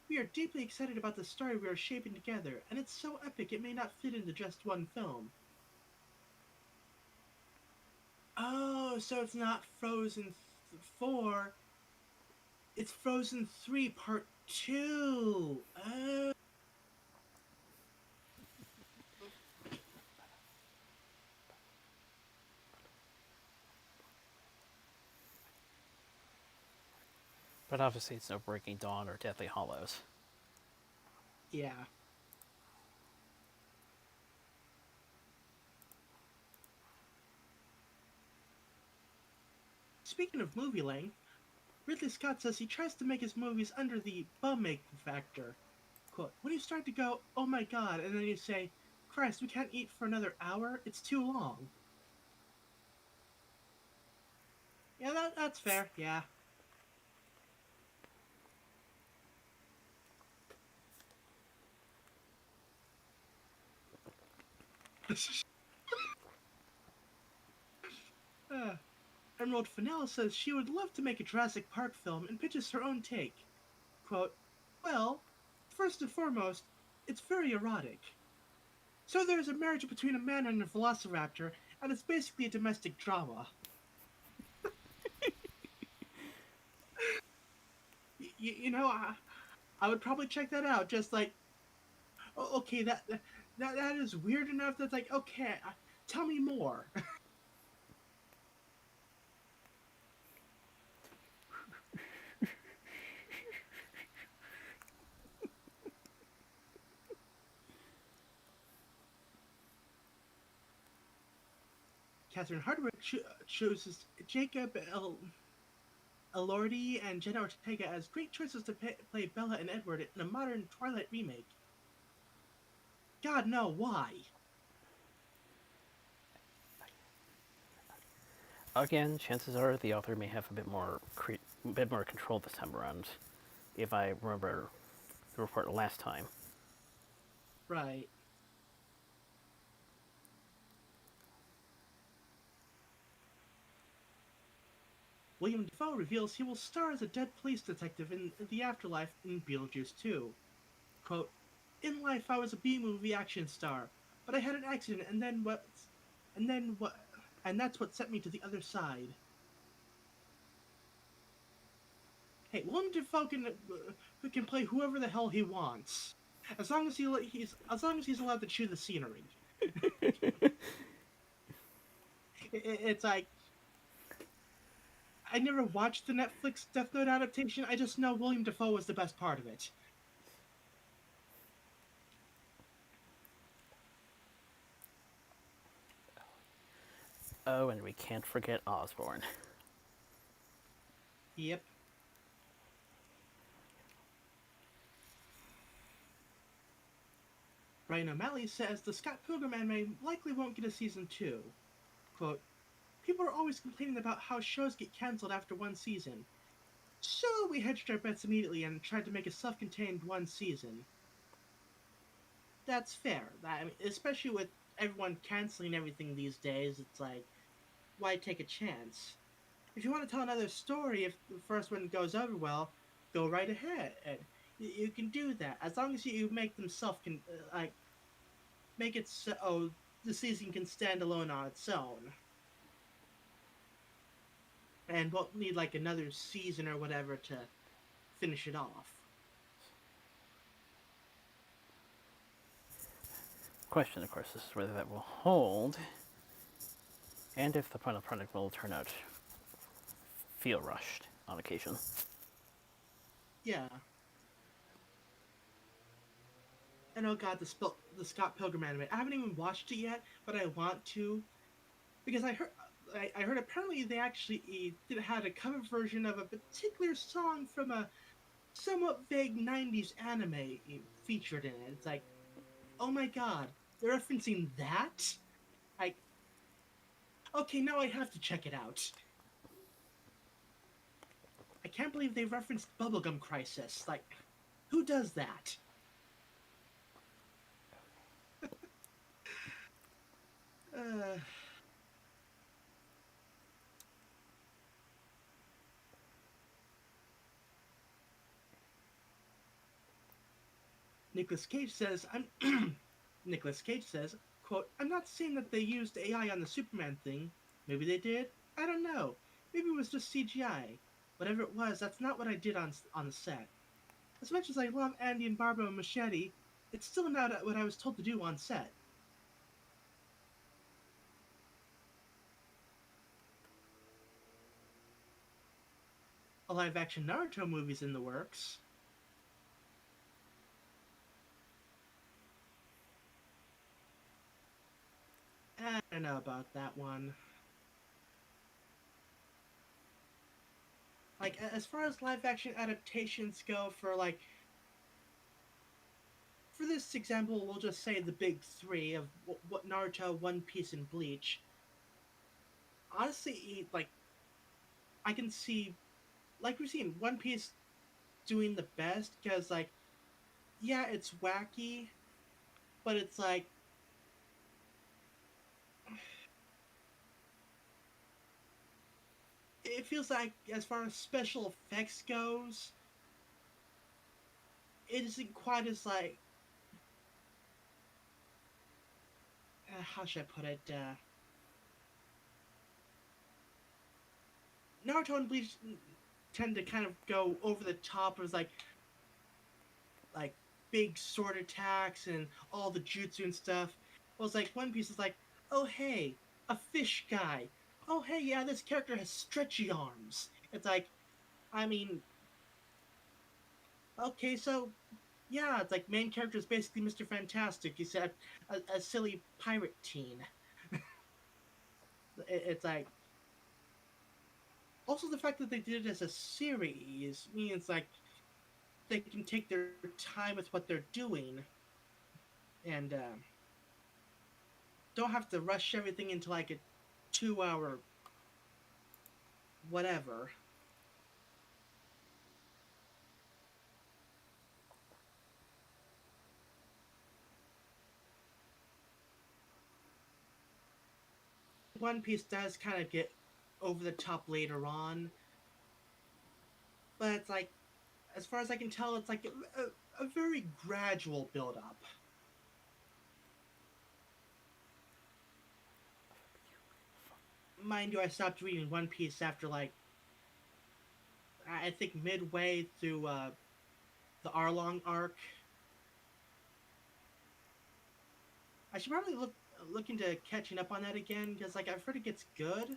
we are deeply excited about the story we are shaping together, and it's so epic it may not fit into just one film. Oh, so it's not Frozen 4, it's Frozen 3 Part 2. Oh. But obviously, it's no Breaking Dawn or Deathly Hollows. Yeah. Speaking of movie length, Ridley Scott says he tries to make his movies under the bum-ache factor. Quote, when you start to go, oh my god, and then you say, Christ, we can't eat for another hour? It's too long. Yeah, that's fair, yeah. Emerald Fennell says she would love to make a Jurassic Park film and pitches her own take. Quote, well, first and foremost, it's very erotic. So there's a marriage between a man and a velociraptor, and it's basically a domestic drama. You know, I would probably check that out. Just like, oh, okay, that is weird enough. That's like, okay, tell me more. Catherine Hardwicke chooses Jacob Elordi and Jenna Ortega as great choices to play Bella and Edward in a modern Twilight remake. God, no, why? Again, chances are the author may have a bit more control this time around. If I remember the report last time. Right. William Dafoe reveals he will star as a dead police detective in the afterlife in Beetlejuice 2. Quote, In life, I was a B movie action star, but I had an accident, and then what? And then what? And that's what sent me to the other side. Hey, Willem Dafoe can play whoever the hell he wants, as long as he's allowed to chew the scenery. It's like I never watched the Netflix Death Note adaptation. I just know William Dafoe was the best part of it. Oh, and we can't forget Osborne. Yep. Ryan O'Malley says the Scott Pilgrim anime likely won't get a season 2. Quote, people are always complaining about how shows get cancelled after one season. So we hedged our bets immediately and tried to make a self-contained one season. That's fair. I mean, especially with everyone canceling everything these days, it's like, why take a chance? If you want to tell another story, if the first one goes over well, go right ahead. You can do that as long as you make them like make it so the season can stand alone on its own, and won't need like another season or whatever to finish it off. Question, of course, is whether that will hold, and if the final product will turn out feel rushed on occasion. Yeah. And oh god, the Scott Pilgrim anime. I haven't even watched it yet, but I want to because I heard apparently they actually had a cover version of a particular song from a somewhat vague '90s anime featured in it. It's like, oh my god, they're referencing that. Like, okay, now I have to check it out. I can't believe they referenced Bubblegum Crisis. Like, who does that? Uh, Nicholas Cage says, I'm Nicholas Cage says, quote, I'm not saying that they used AI on the Superman thing. Maybe they did. I don't know. Maybe it was just CGI. Whatever it was, that's not what I did on the set. As much as I love Andy and Barbara and Machete, it's still not what I was told to do on set. A live action Naruto movie's in the works. I don't know about that one. Like, as far as live action adaptations go for this example, we'll just say the big three of what Naruto, One Piece, and Bleach. Honestly, like, I can see, like we've seen, One Piece doing the best because, like, yeah, it's wacky, but it's like, it feels like, as far as special effects goes, it isn't quite as, like, how should I put it? Naruto and Bleach tend to kind of go over the top as like big sword attacks and all the jutsu and stuff. Well, it's like One Piece is like, oh hey, a fish guy. Oh hey, yeah, this character has stretchy arms. It's like, I mean, okay, so yeah, it's like main character is basically Mr. Fantastic. He's a silly pirate teen. It's like also the fact that they did it as a series means like they can take their time with what they're doing and don't have to rush everything into like a 2 hour whatever. One Piece does kind of get over the top later on, but it's like, as far as I can tell, it's like a very gradual build up. Mind you, I stopped reading One Piece after like I think midway through the Arlong arc. I should probably look into catching up on that again because like I've heard it gets good.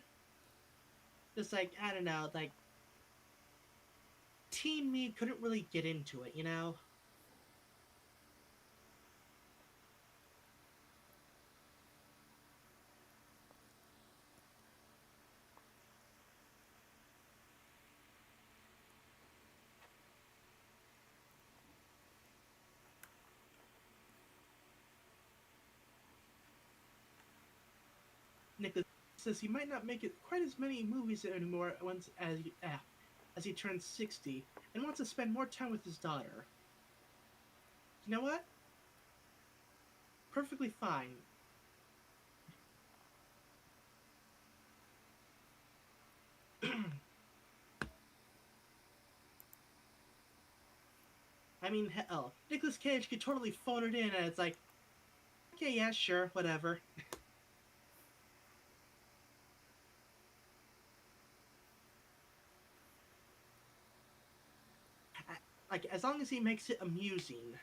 Just like I don't know, like teen me couldn't really get into it, you know. Nicholas says he might not make it quite as many movies anymore once as he turns 60 and wants to spend more time with his daughter. You know what? Perfectly fine. I mean, hell, Nicolas Cage could totally phone it in, and it's like, okay, yeah, sure, whatever. Like, as long as he makes it amusing.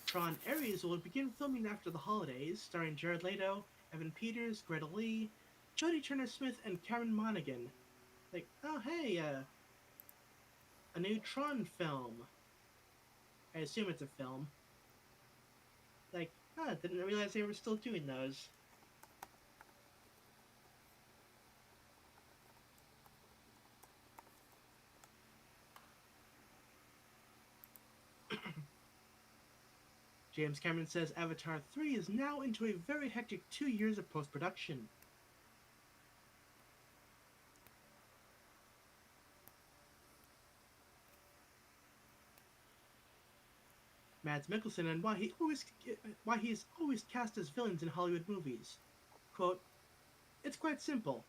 Tron Ares will begin filming after the holidays, starring Jared Leto, Evan Peters, Greta Lee, Jodie Turner-Smith, and Karen Monaghan. Like, oh hey, a new Tron film. I assume it's a film. Like, didn't realize they were still doing those. James Cameron says Avatar 3 is now into a very hectic 2 years of post-production. Mads Mikkelsen and why he's always cast as villains in Hollywood movies. Quote, "It's quite simple.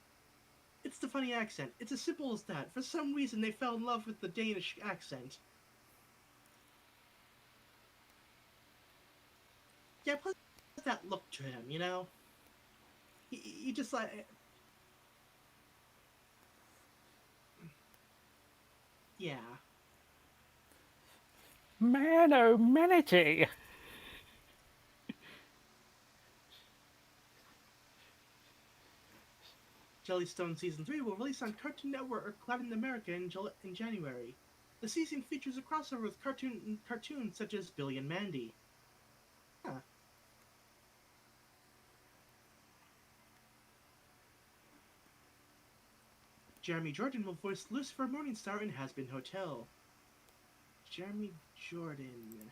It's the funny accent. It's as simple as that. For some reason they fell in love with the Danish accent. Yeah, plus that look to him, you know? He just like yeah. Man, oh, manatee! Jellystone Season 3 will release on Cartoon Network Latin America in January. The season features a crossover with cartoons such as Billy and Mandy. Huh. Jeremy Jordan will voice Lucifer Morningstar in Has Been Hotel. Jeremy Jordan.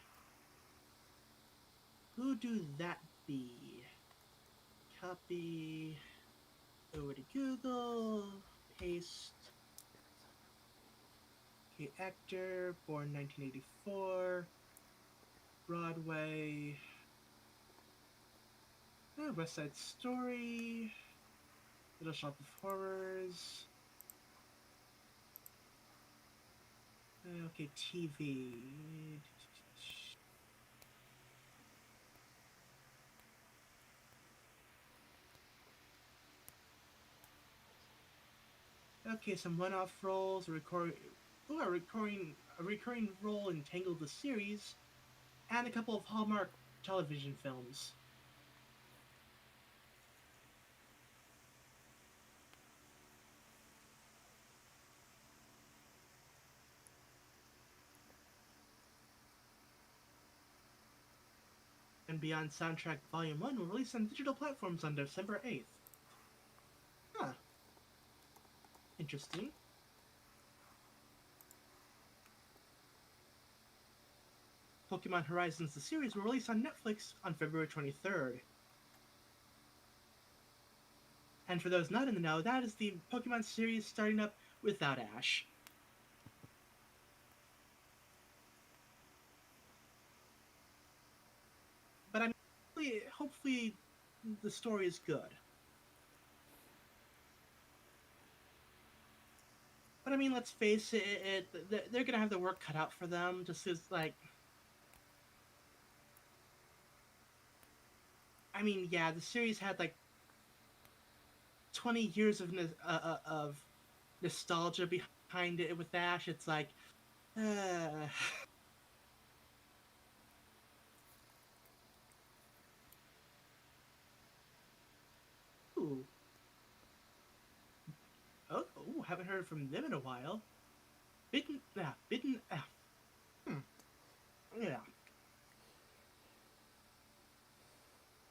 Who do that be? Copy over to Google. Paste. Okay, actor, born 1984. Broadway. West Side Story. Little Shop of Horrors. Okay, TV. Okay, some one-off roles, a recurring role in Tangled the series, and a couple of Hallmark television films. And Beyond Soundtrack Volume 1 will release on digital platforms on December 8th. Huh. Interesting. Pokemon Horizons the series will release on Netflix on February 23rd. And for those not in the know, that is the Pokemon series starting up without Ash. But I mean, hopefully the story is good. But I mean, let's face they're gonna have the work cut out for them. Just as like, I mean, yeah, the series had like 20 years of nostalgia behind it with Ash. It's like, uh, ooh, oh, haven't heard from them in a while. Bitten, hmm, yeah.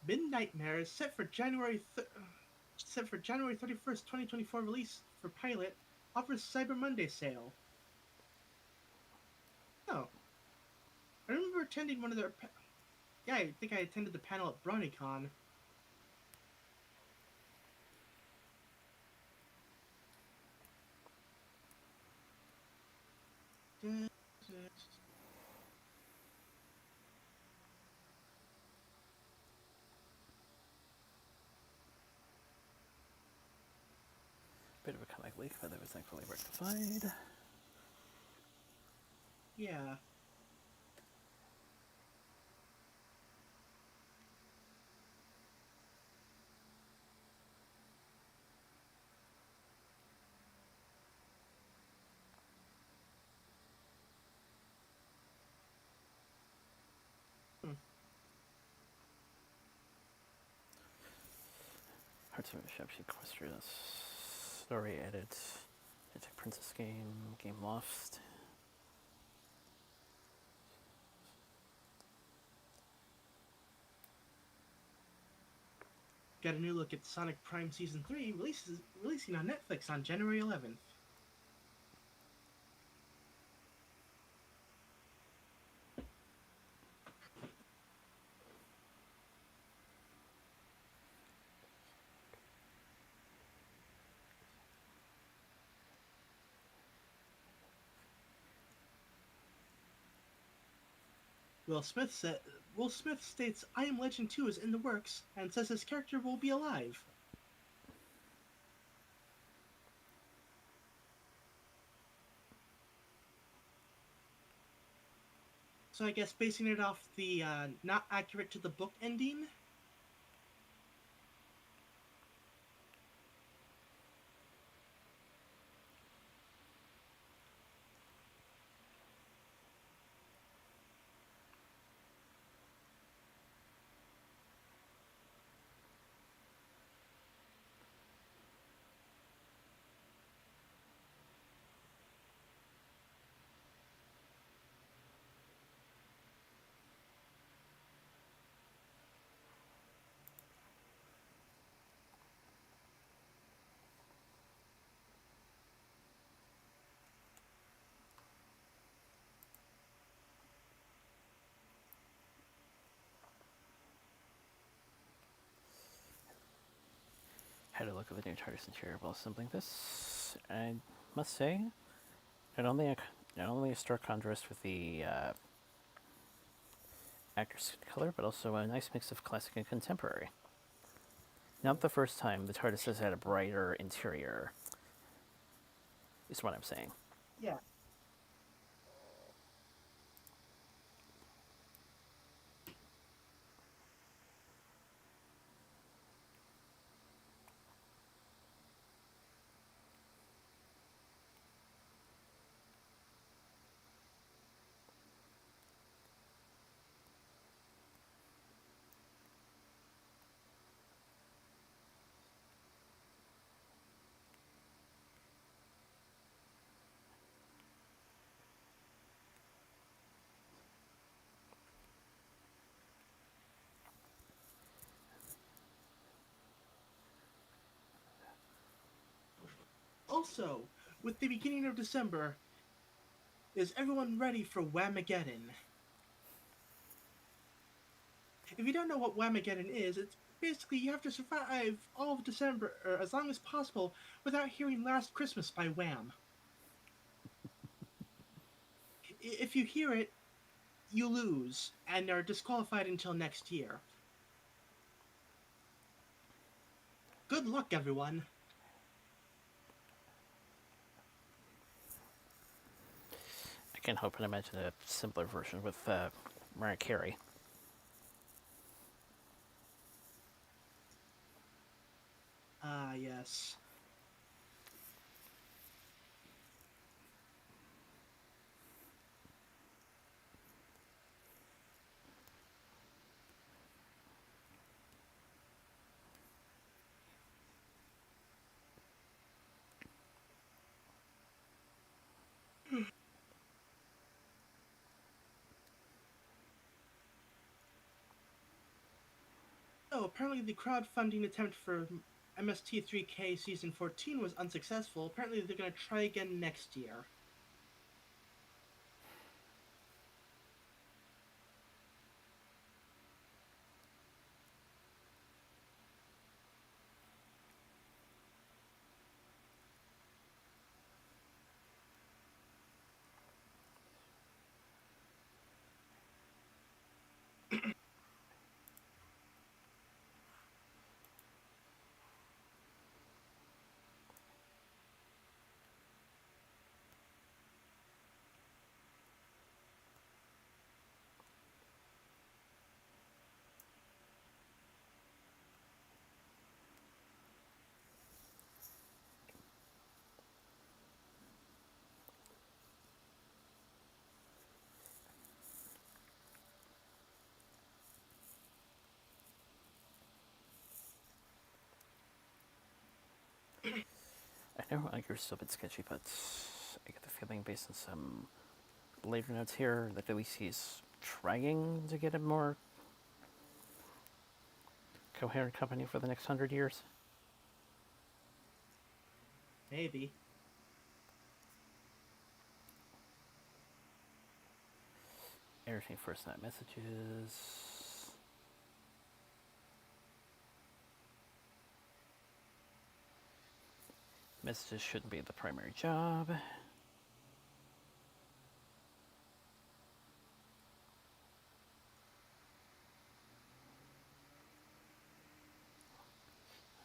Bitten Nightmares set for January 31st, 2024 release for Pilot offers Cyber Monday sale. Oh, I remember attending one of their. Yeah, I think I attended the panel at BronyCon. Bit of a comic leak, but that was thankfully rectified. Yeah. Hmm. Hearts of Shop Equestrian Story Edit. Magic Princess Game Lost. Got a new look at Sonic Prime Season 3 releasing on Netflix on January 11th. Will Smith states I Am Legend 2 is in the works and says his character will be alive. So I guess basing it off the not accurate to the book ending. Had a look at the new TARDIS interior while assembling this. I must say, not only a stark contrast with the actor's color, but also a nice mix of classic and contemporary. Not the first time the TARDIS has had a brighter interior, is what I'm saying. Yeah. Also, with the beginning of December, is everyone ready for Whamageddon? If you don't know what Whamageddon is, it's basically you have to survive all of December or as long as possible without hearing Last Christmas by Wham. If you hear it, you lose and are disqualified until next year. Good luck, everyone. I can hope and imagine a simpler version with Mariah Carey. Ah, yes. Oh, apparently the crowdfunding attempt for MST3K Season 14 was unsuccessful. Apparently they're going to try again next year. I know you're still a bit sketchy, but I get the feeling, based on some later notes here, that at least he's trying to get a more coherent company for the next 100 years. Maybe. Entertain first night messages. Messages shouldn't be the primary job.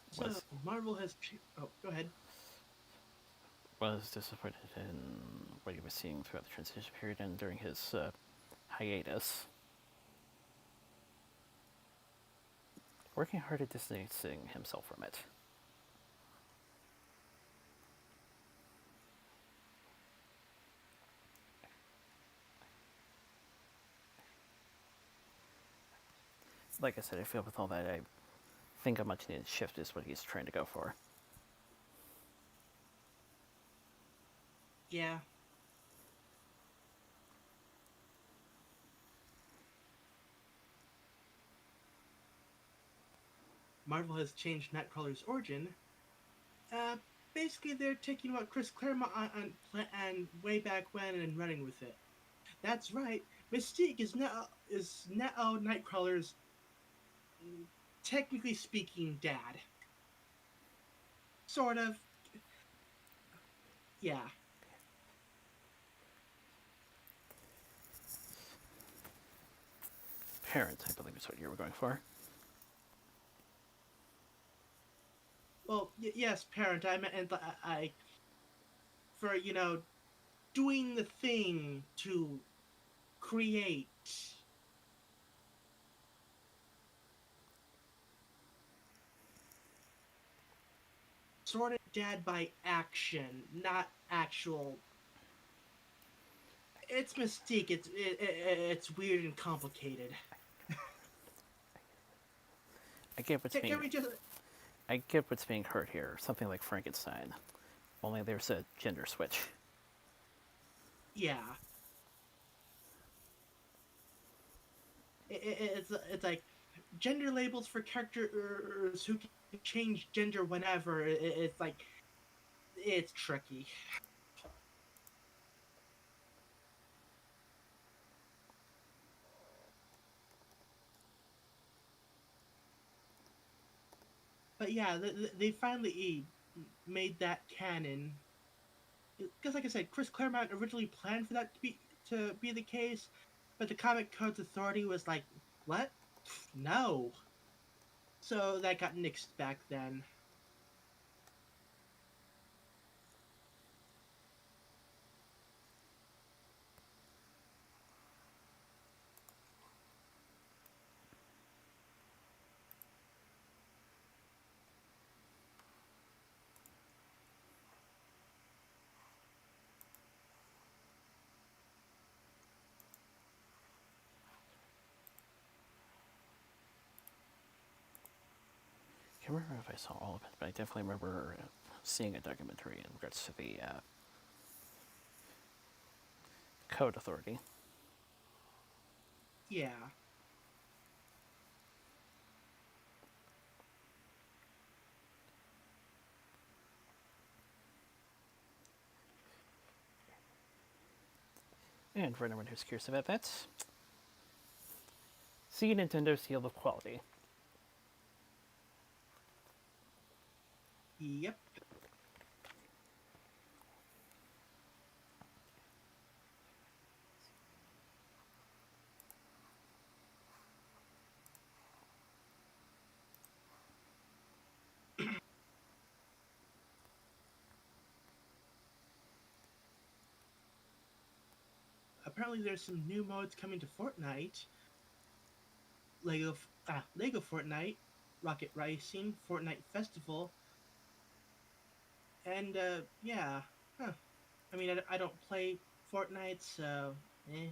So, Was Marvel has. Oh, go ahead. was disappointed in what he was seeing throughout the transition period and during his hiatus. Working hard at distancing himself from it. Like I said, I feel with all that, I think a much needed shift is what he's trying to go for. Yeah. Marvel has changed Nightcrawler's origin. Uh, Basically, they're taking what Chris Claremont and way back when and running with it. That's right. Mystique is now Nightcrawler's, technically speaking, dad. Sort of. Yeah. Parent, I believe, is what you were going for. Well, yes, parent. I meant I for doing the thing to create. Sort of dad by action, not actual. It's Mystique. It's weird and complicated. I get what's Can being we just? I get what's being hurt here. Something like Frankenstein. Only there's a gender switch. Yeah. It's like gender labels for characters who can change gender whenever. It's like it's tricky. But yeah, they finally made that canon. Because, like I said, Chris Claremont originally planned for that to be the case, but the Comic Codes Authority was like, "What? No." So that got nixed back then. can't remember if I saw all of it, but I definitely remember seeing a documentary in regards to the Code Authority. Yeah. And for anyone who's curious about that, see Nintendo seal of quality. Yep. Apparently, there's some new modes coming to Fortnite. Lego Fortnite, Rocket Racing, Fortnite Festival, and yeah. Huh. I mean, I don't play Fortnite, so eh.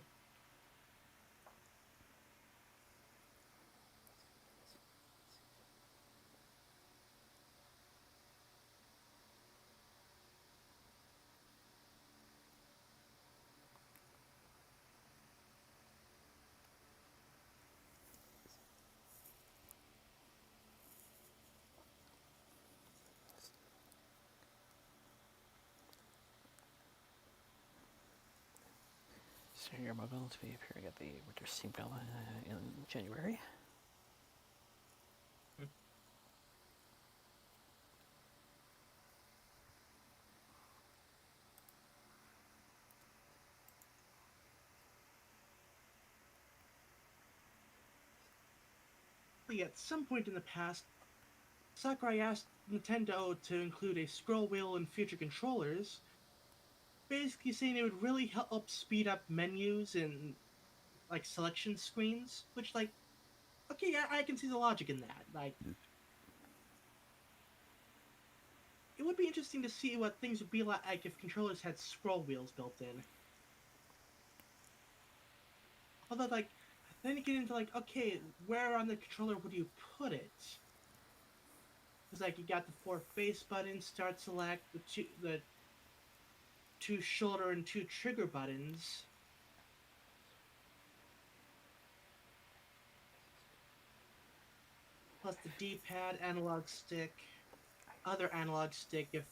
So your mobile to be appearing at the Winter Steam Gala in January. At some point in the past, Sakurai asked Nintendo to include a scroll wheel in future controllers, basically saying it would really help speed up menus and like selection screens. Which, like, okay, yeah, I can see the logic in that. Like, it would be interesting to see what things would be like if controllers had scroll wheels built in. Although, like, then you get into like, okay, where on the controller would you put it? Because like you got the four face buttons, start, select, the two shoulder and two trigger buttons, plus the D-pad, analog stick, other analog stick if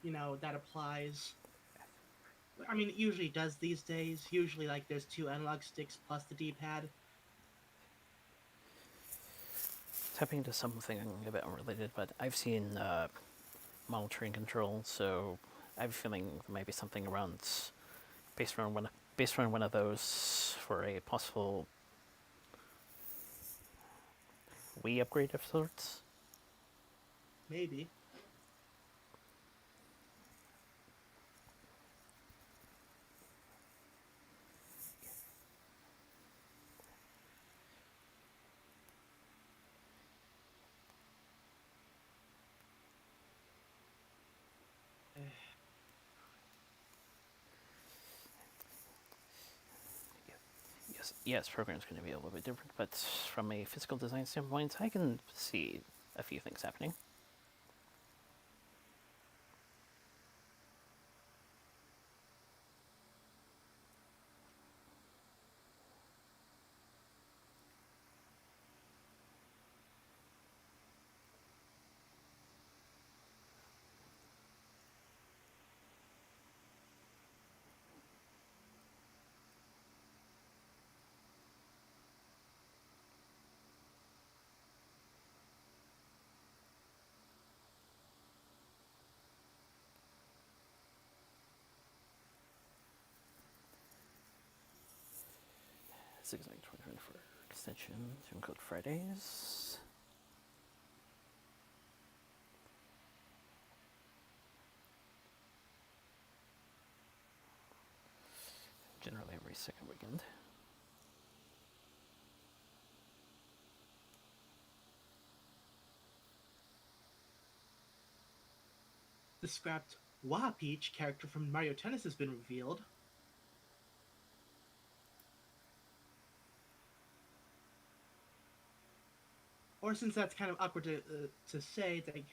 that applies. I mean, it usually does these days. Usually, like, there's two analog sticks plus the D-pad. Tapping into something a bit unrelated, but I've seen monitoring control, so I have a feeling there might be something around based around one of those for a possible Wii upgrade of sorts. Maybe. Yes, program's going to be a little bit different, but from a physical design standpoint, I can see a few things happening. Zigzag 2024 extension to include Fridays. Generally every second weekend. The scrapped Wah Peach character from Mario Tennis has been revealed. or since that's kind of awkward to say, it's like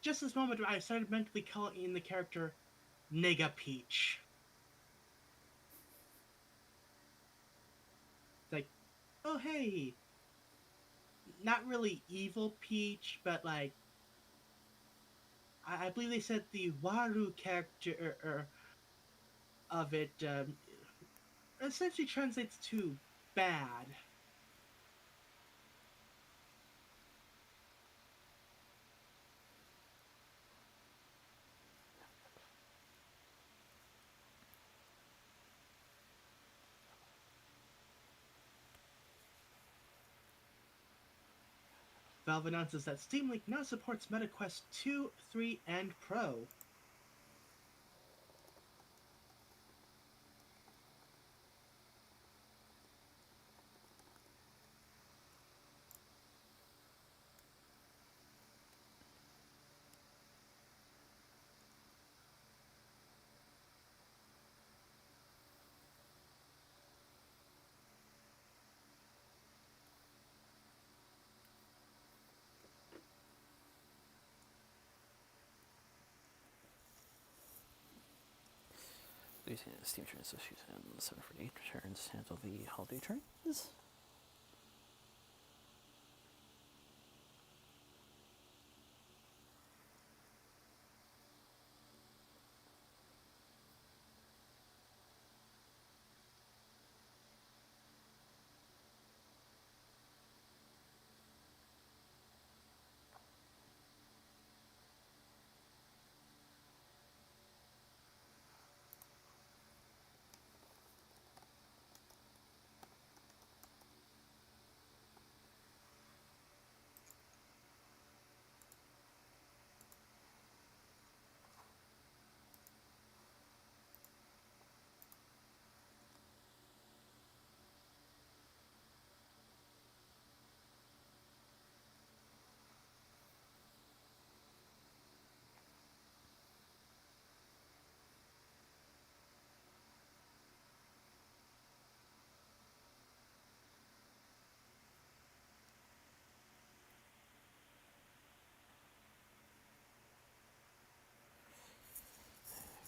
just this moment I started mentally calling in the character Nega Peach. It's like, oh hey, not really evil Peach, but like I believe they said the Waru character of it essentially translates to bad. Valve announces that Steam Link now supports MetaQuest 2, 3, and Pro. Using the Steam Trends Association 748 returns handle the holiday trends.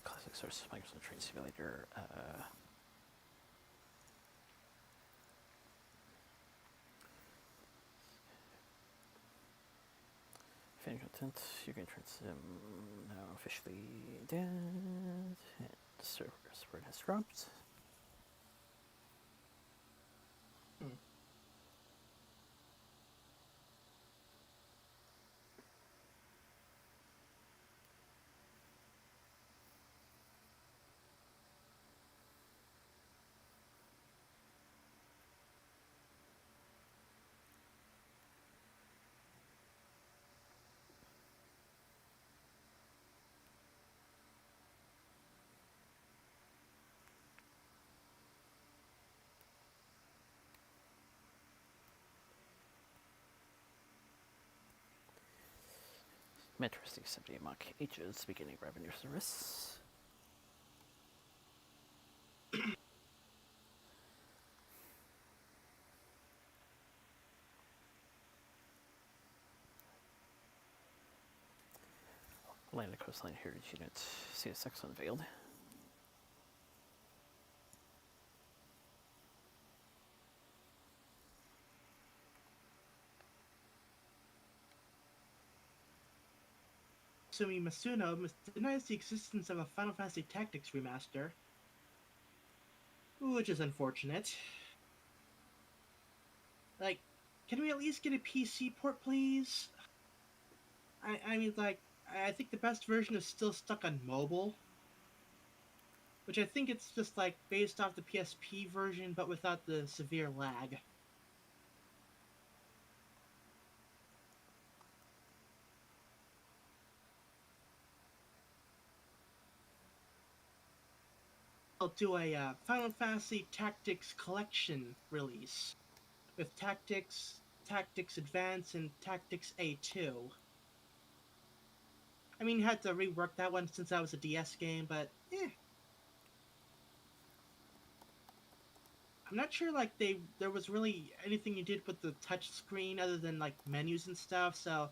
Classic source Microsoft Train Simulator. Fan content, you can turn sim now officially dead, and server support has dropped. Hmm. Metro 670 Mach H's beginning revenue service. Atlantic Coastline Heritage Unit CSX unveiled. Sumi Masuno denies the existence of a Final Fantasy Tactics remaster, which is unfortunate. Like, can we at least get a PC port, please? I mean, like, I think the best version is still stuck on mobile, which I think it's just like based off the PSP version, but without the severe lag. I'll do a Final Fantasy Tactics Collection release with Tactics, Tactics Advance, and Tactics A2. I mean, you had to rework that one since that was a DS game, but eh. I'm not sure like there was really anything you did with the touch screen other than like menus and stuff, so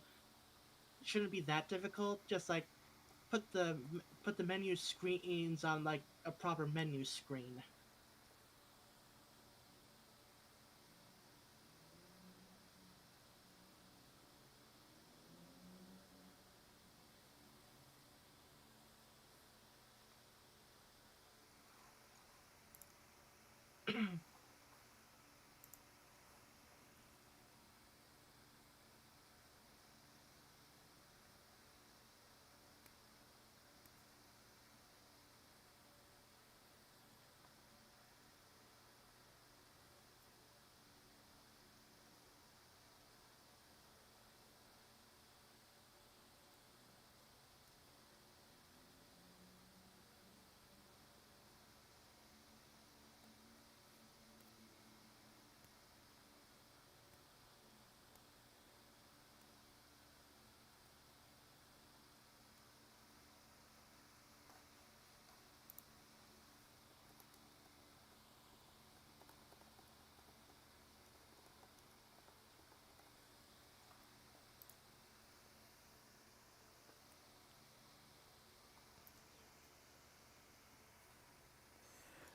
it shouldn't be that difficult. Just like put the menu screens on like a proper menu screen.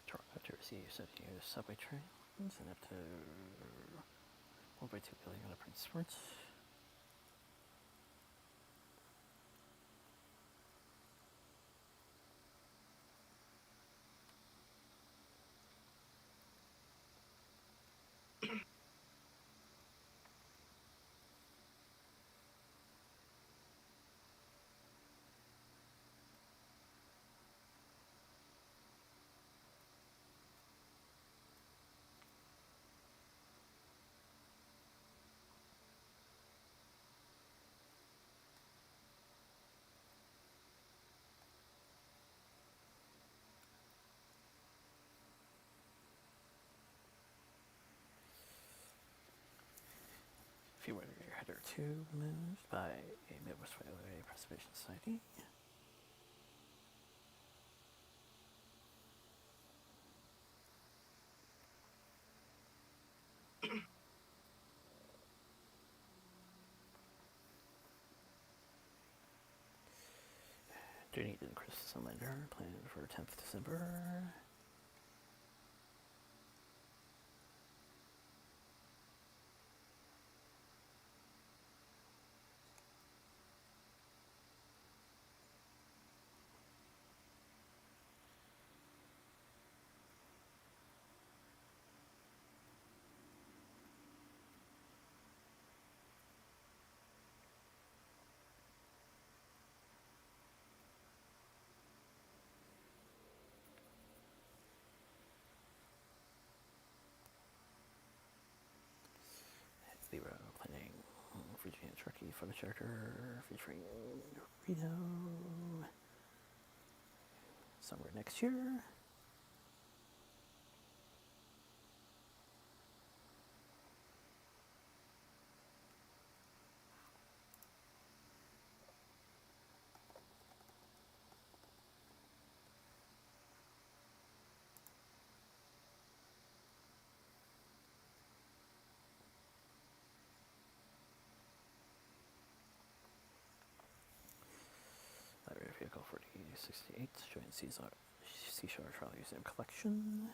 Toronto to receive 70 subway trains and up to 1.2 billion on a print sports. If you were header 2 removed by a Midwest Railway Preservation Society. Journey to Chris Sunlander, planned for 10th December. Zero, planning Virginia Truckee photo character featuring Reno. Somewhere next year. Library Vehicle 4068, joint Seashore Trolley Museum collection.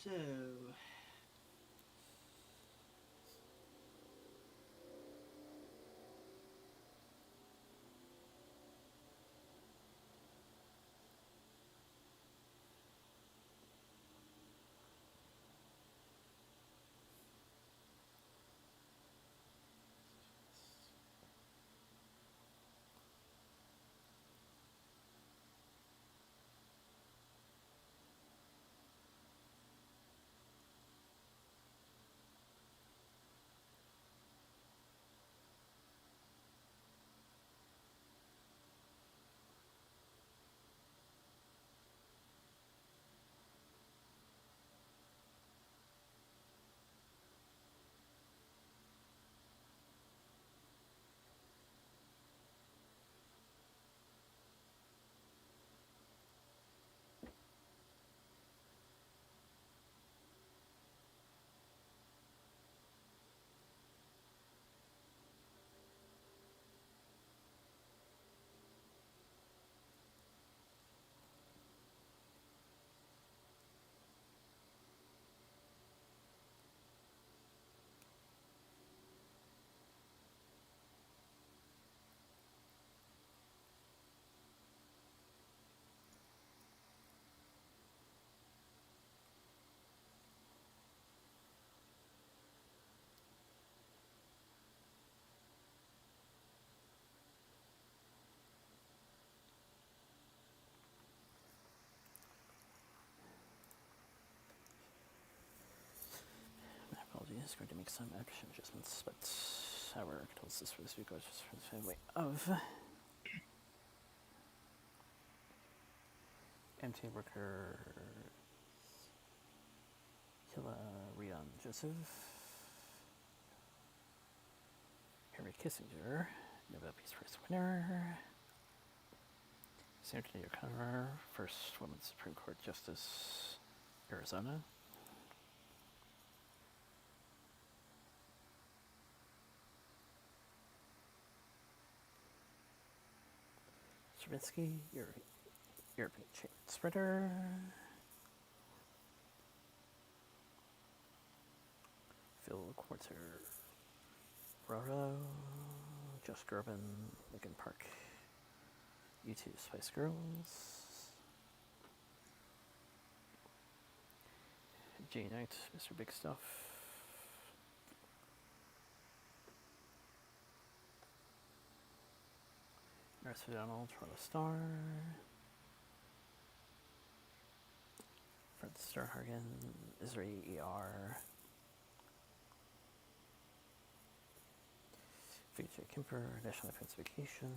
So, My apologies, going to make some adjustments, but our tools this for this week was just for the family of MT worker Killa Rion Joseph, Harry Kissinger, Nobel Peace Prize winner, Senator O'Connor, first woman Supreme Court Justice, Arizona. Stravinsky, European chain spreader. Phil Quarter, Roro, Josh Gerben, Lincoln Park, U2 Spice Girls, J Knight, Mr. Big Stuff, Arthur Donald, Toronto Star, Fred Starhagen, Israel ER, VJ Kemper, National Defense Vacation,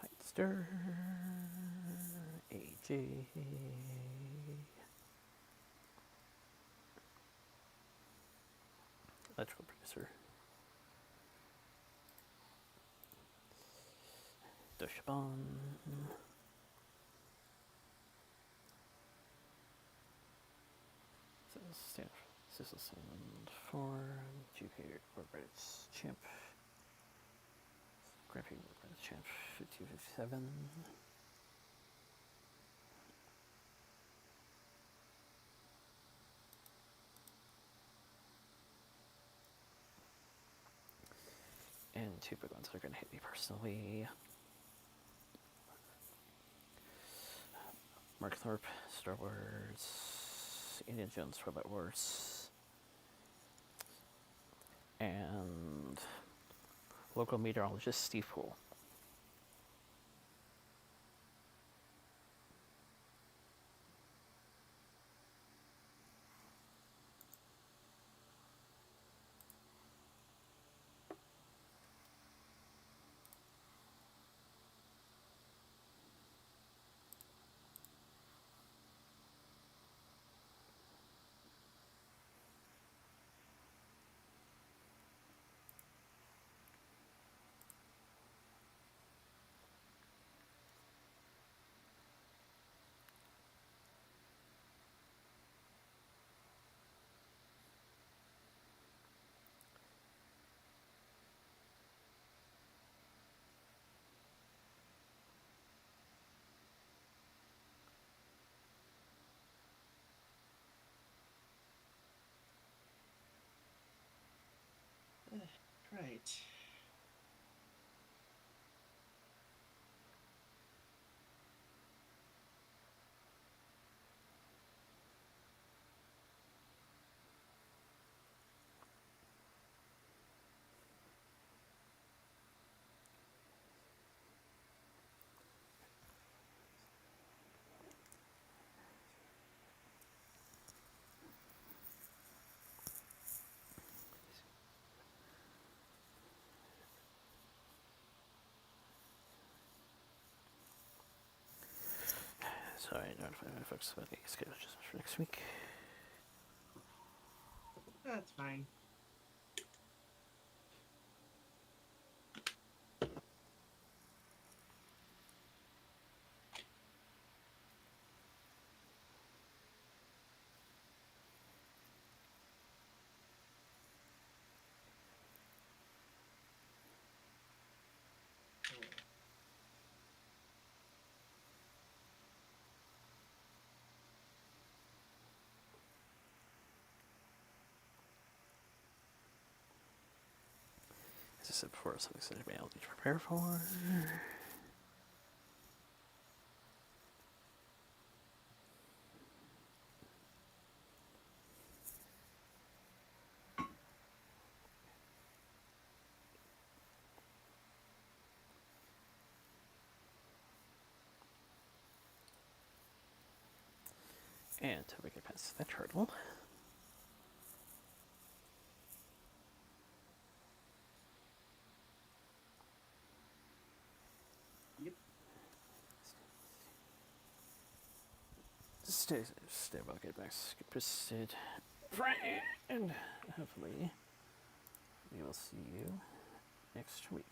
Heidster, AJ, Electrical Producer, Doshabon, Cecil Sand 4, GP Corporates Champ, Grand Prix Corporates Champ 5257. And two big ones that are going to hit me personally. Mark Thorpe, Star Wars, Indiana Jones, Robot Wars, and local meteorologist Steve Poole. right. Sorry, I notified my folks about the schedule just for next week. That's fine. As I said before, something that I'll need to prepare for. And until we get past that hurdle. Yep. Stay well, get back, get persisted. And hopefully we will see you next week.